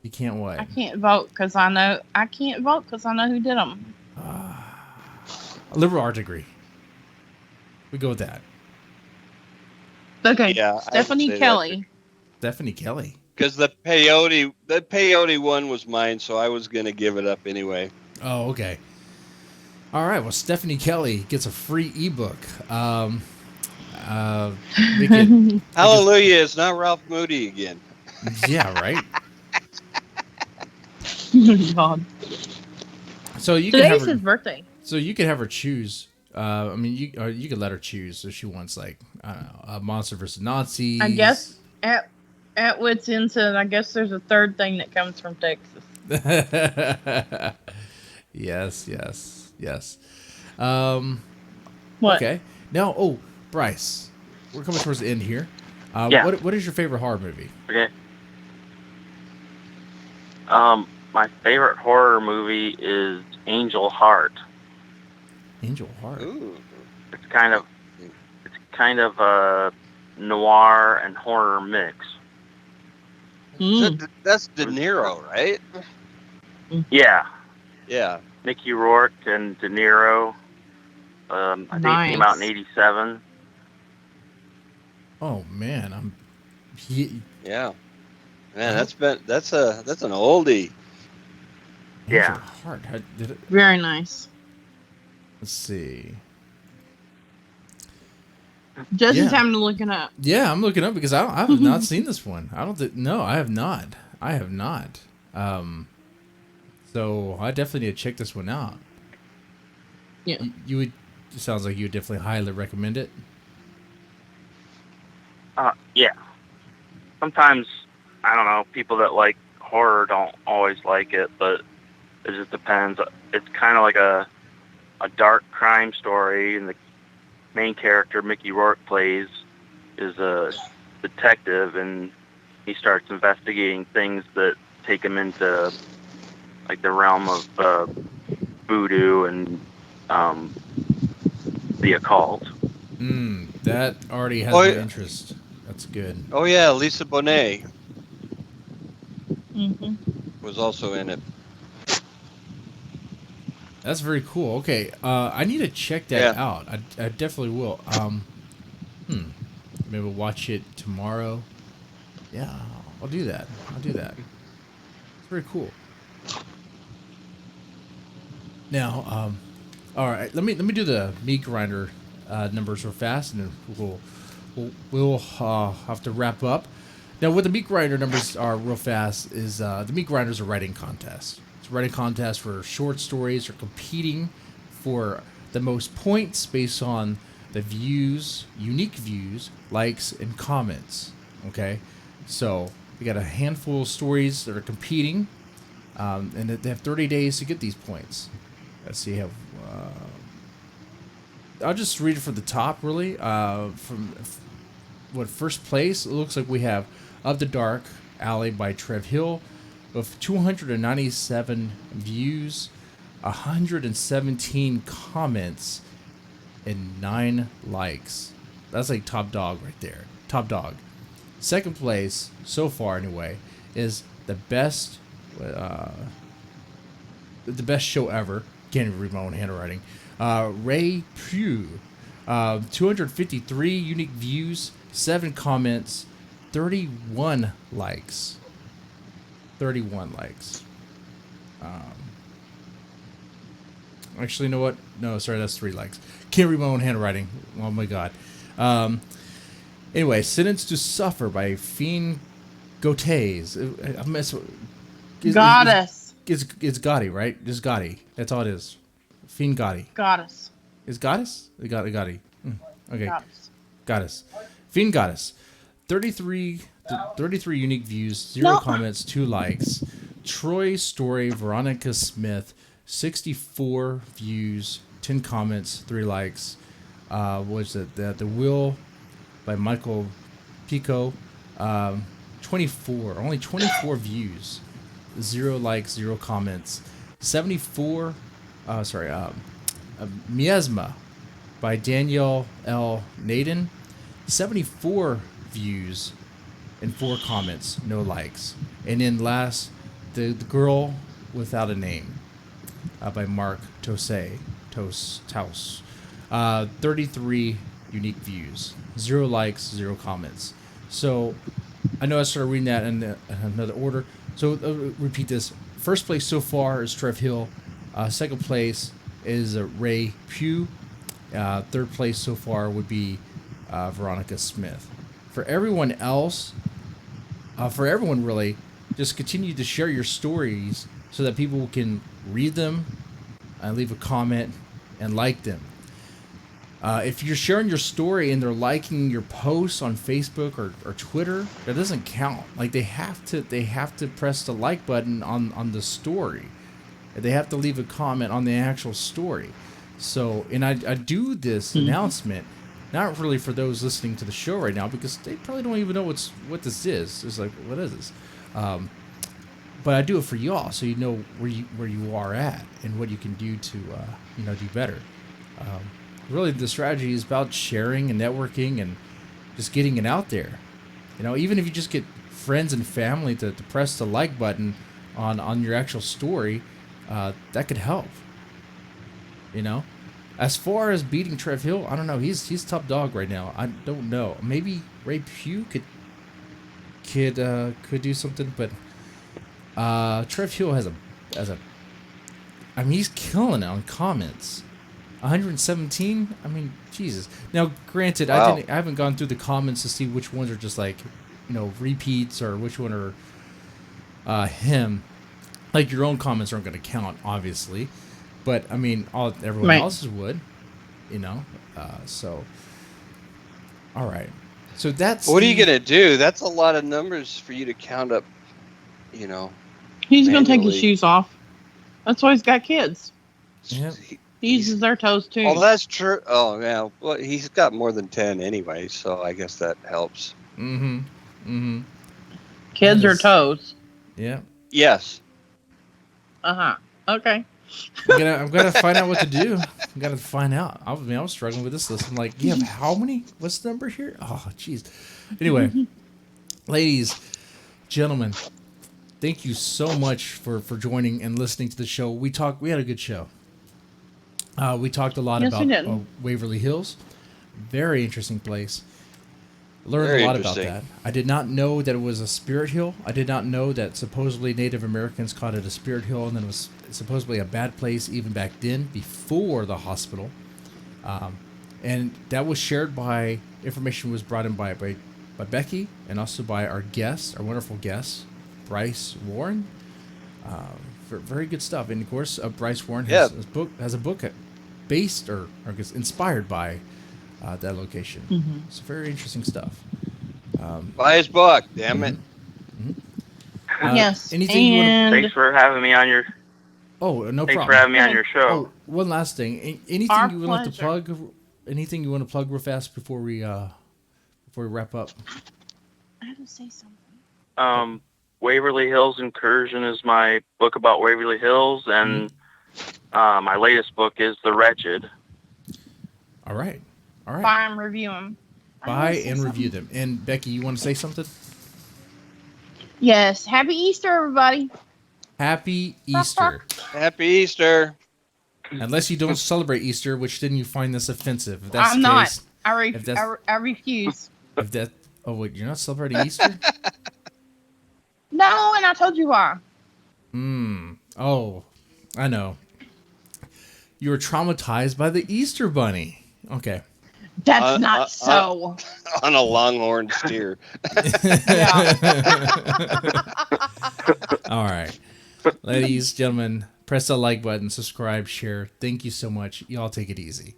You can't what? I can't vote because I know. I can't vote because I know who did them. A liberal art degree. We go with that. Okay. Yeah, Stephanie Kelly. Stephanie Kelly. Because the peyote one was mine, so I was gonna give it up anyway. Oh, okay. All right. Well, Stephanie Kelly gets a free ebook. Hallelujah! It's not Ralph Moody again. Yeah. Right. God. So you Today's his birthday. So you could have her choose. You could let her choose if she wants, I don't know, a Monster vs. Nazis. I guess at wit's end said, I guess there's a third thing that comes from Texas. Yes. What? Okay. Now, Bryce, we're coming towards the end here. What is your favorite horror movie? Okay. My favorite horror movie is Angel Heart. Angel Heart. Ooh. It's kind of a noir and horror mix. That's De Niro, right? Yeah. Yeah. Mickey Rourke and De Niro. I think it came out in '87. Oh man, Yeah. Man, that's an oldie. Yeah. Angel Heart. Very nice. Let's see. Justin's having to look it up. Yeah, I'm looking up because I have not seen this one. I have not. So I definitely need to check this one out. Yeah. You would sounds like you would definitely highly recommend it. Yeah. Sometimes, I don't know, people that like horror don't always like it, but it just depends. It's kind of like a dark crime story, and the main character, Mickey Rourke plays, is a detective, and he starts investigating things that take him into like the realm of voodoo and the occult. That already has my interest. That's good. Oh yeah, Lisa Bonet Mm-hmm. was also in it. That's very cool. Okay, I need to check that out. I definitely will. Maybe we'll watch it tomorrow. Yeah, I'll do that. It's very cool. Now, all right. Let me do the meat grinder numbers real fast, and then we'll have to wrap up. Now, what the meat grinder numbers are real fast is the meat grinder is a writing contest. It's a writing contest where short stories are competing for the most points based on the views, unique views, likes, and comments. Okay, so we got a handful of stories that are competing, and they have 30 days to get these points. Let's see how. I'll just read it from the top, really. From first place, it looks like we have Of the Dark Alley by Trev Hill, with 297 views, 117 comments, and 9 likes. That's like top dog right there. Top dog. Second place, so far anyway, is the best show ever. Can't even read my own handwriting. Ray Pugh, 253 unique views, 7 comments, 31 likes. 31 likes. Actually, you know what? No, sorry, that's 3 likes. Can't read my own handwriting. Oh my god. Anyway, Sentenced to Suffer by Fiend Gauthier. I mess with Goddess. It's Gotti, right? Just Gotti. That's all it is. Fiend Gotti. Goddess. Is Goddess? Gotti. Okay. Goddess. Fiend Goddess. 33 unique views, 0 comments, 2 likes. Troy Story, Veronica Smith, 64 views, 10 comments, 3 likes. Was it The Will by Michael Pico, 24 views, 0 likes, 0 comments. 74, Miasma by Danielle L. Naden, 74 views and 4 comments, no likes. And then last, The Girl Without a Name by Mark Taus. 33 unique views, 0 likes, 0 comments. So I know I started reading that in another order. So repeat this. First place so far is Trev Hill. Second place is Ray Pugh. Third place so far would be Veronica Smith. For everyone else, really, just continue to share your stories so that people can read them and leave a comment and like them. If you're sharing your story and they're liking your posts on Facebook or Twitter, that doesn't count. Like they have to press the like button on the story. They have to leave a comment on the actual story. So, and I do this announcement not really for those listening to the show right now because they probably don't even know what this is. It's like, what is this? But I do it for y'all, so you know where you are at and what you can do to do better. Really, the strategy is about sharing and networking and just getting it out there. Even if you just get friends and family to press the like button on your actual story, that could help. As far as beating Trev Hill, I don't know. He's top dog right now. I don't know. Maybe Ray Pugh could do something, but Trev Hill has a. I mean, he's killing it on comments. 117. I mean, Jesus. Now, granted, wow. I haven't gone through the comments to see which ones are just like, repeats or which one are him. Like your own comments aren't going to count, obviously, but I mean, everyone else's would. you know. So, all right. So that's What are you gonna do? That's a lot of numbers for you to count up. You know, he's gonna take his manually. shoes off. That's why he's got kids. Yeah. He uses their toes too. Oh, that's true. Oh, yeah. Well, he's got more than 10 anyway, so I guess that helps. Mm-hmm. Mm-hmm. Kids or toes? Yeah. Yes. Uh-huh. Okay. I'm gonna find out what to do. I'm gonna find out. I was struggling with this list. I'm like, you have how many? What's the number here? Oh, jeez. Anyway, ladies, gentlemen, thank you so much for joining and listening to the show. We had a good show. We talked a lot about Waverly Hills. Very interesting place. Learned a lot about that. I did not know that it was a spirit hill. I did not know that supposedly Native Americans called it a spirit hill, and then it was supposedly a bad place even back then, before the hospital. And that was shared by, information was brought in by Becky, and also by our guest, our wonderful guest, Bryce Warren. Very good stuff. And of course, Bryce Warren has a book based or I guess inspired by that location. Mm-hmm. It's very interesting stuff. Buy his book, damn it. Mm-hmm. Yes. Anything you want to... Thanks for having me on your. Oh, no problem. Thanks for having me on your show. Oh, one last thing. Anything you would like to plug? Anything you want to plug real fast before we wrap up? I have to say something. Waverly Hills Incursion is my book about Waverly Hills, and my latest book is The Wretched. All right. Buy and review them. Buy and review them. And Becky, you want to say something? Yes. Happy Easter, everybody. Happy Easter. Happy Easter. Unless you don't celebrate Easter, which then you find this offensive. If that's I'm the not. case, I refuse. If that, oh wait, you're not celebrating Easter? No, and I told you why. Oh, I know. You were traumatized by the Easter Bunny. Okay. That's not so. On a longhorn steer. All right. Ladies, gentlemen, press the like button, subscribe, share. Thank you so much. Y'all take it easy.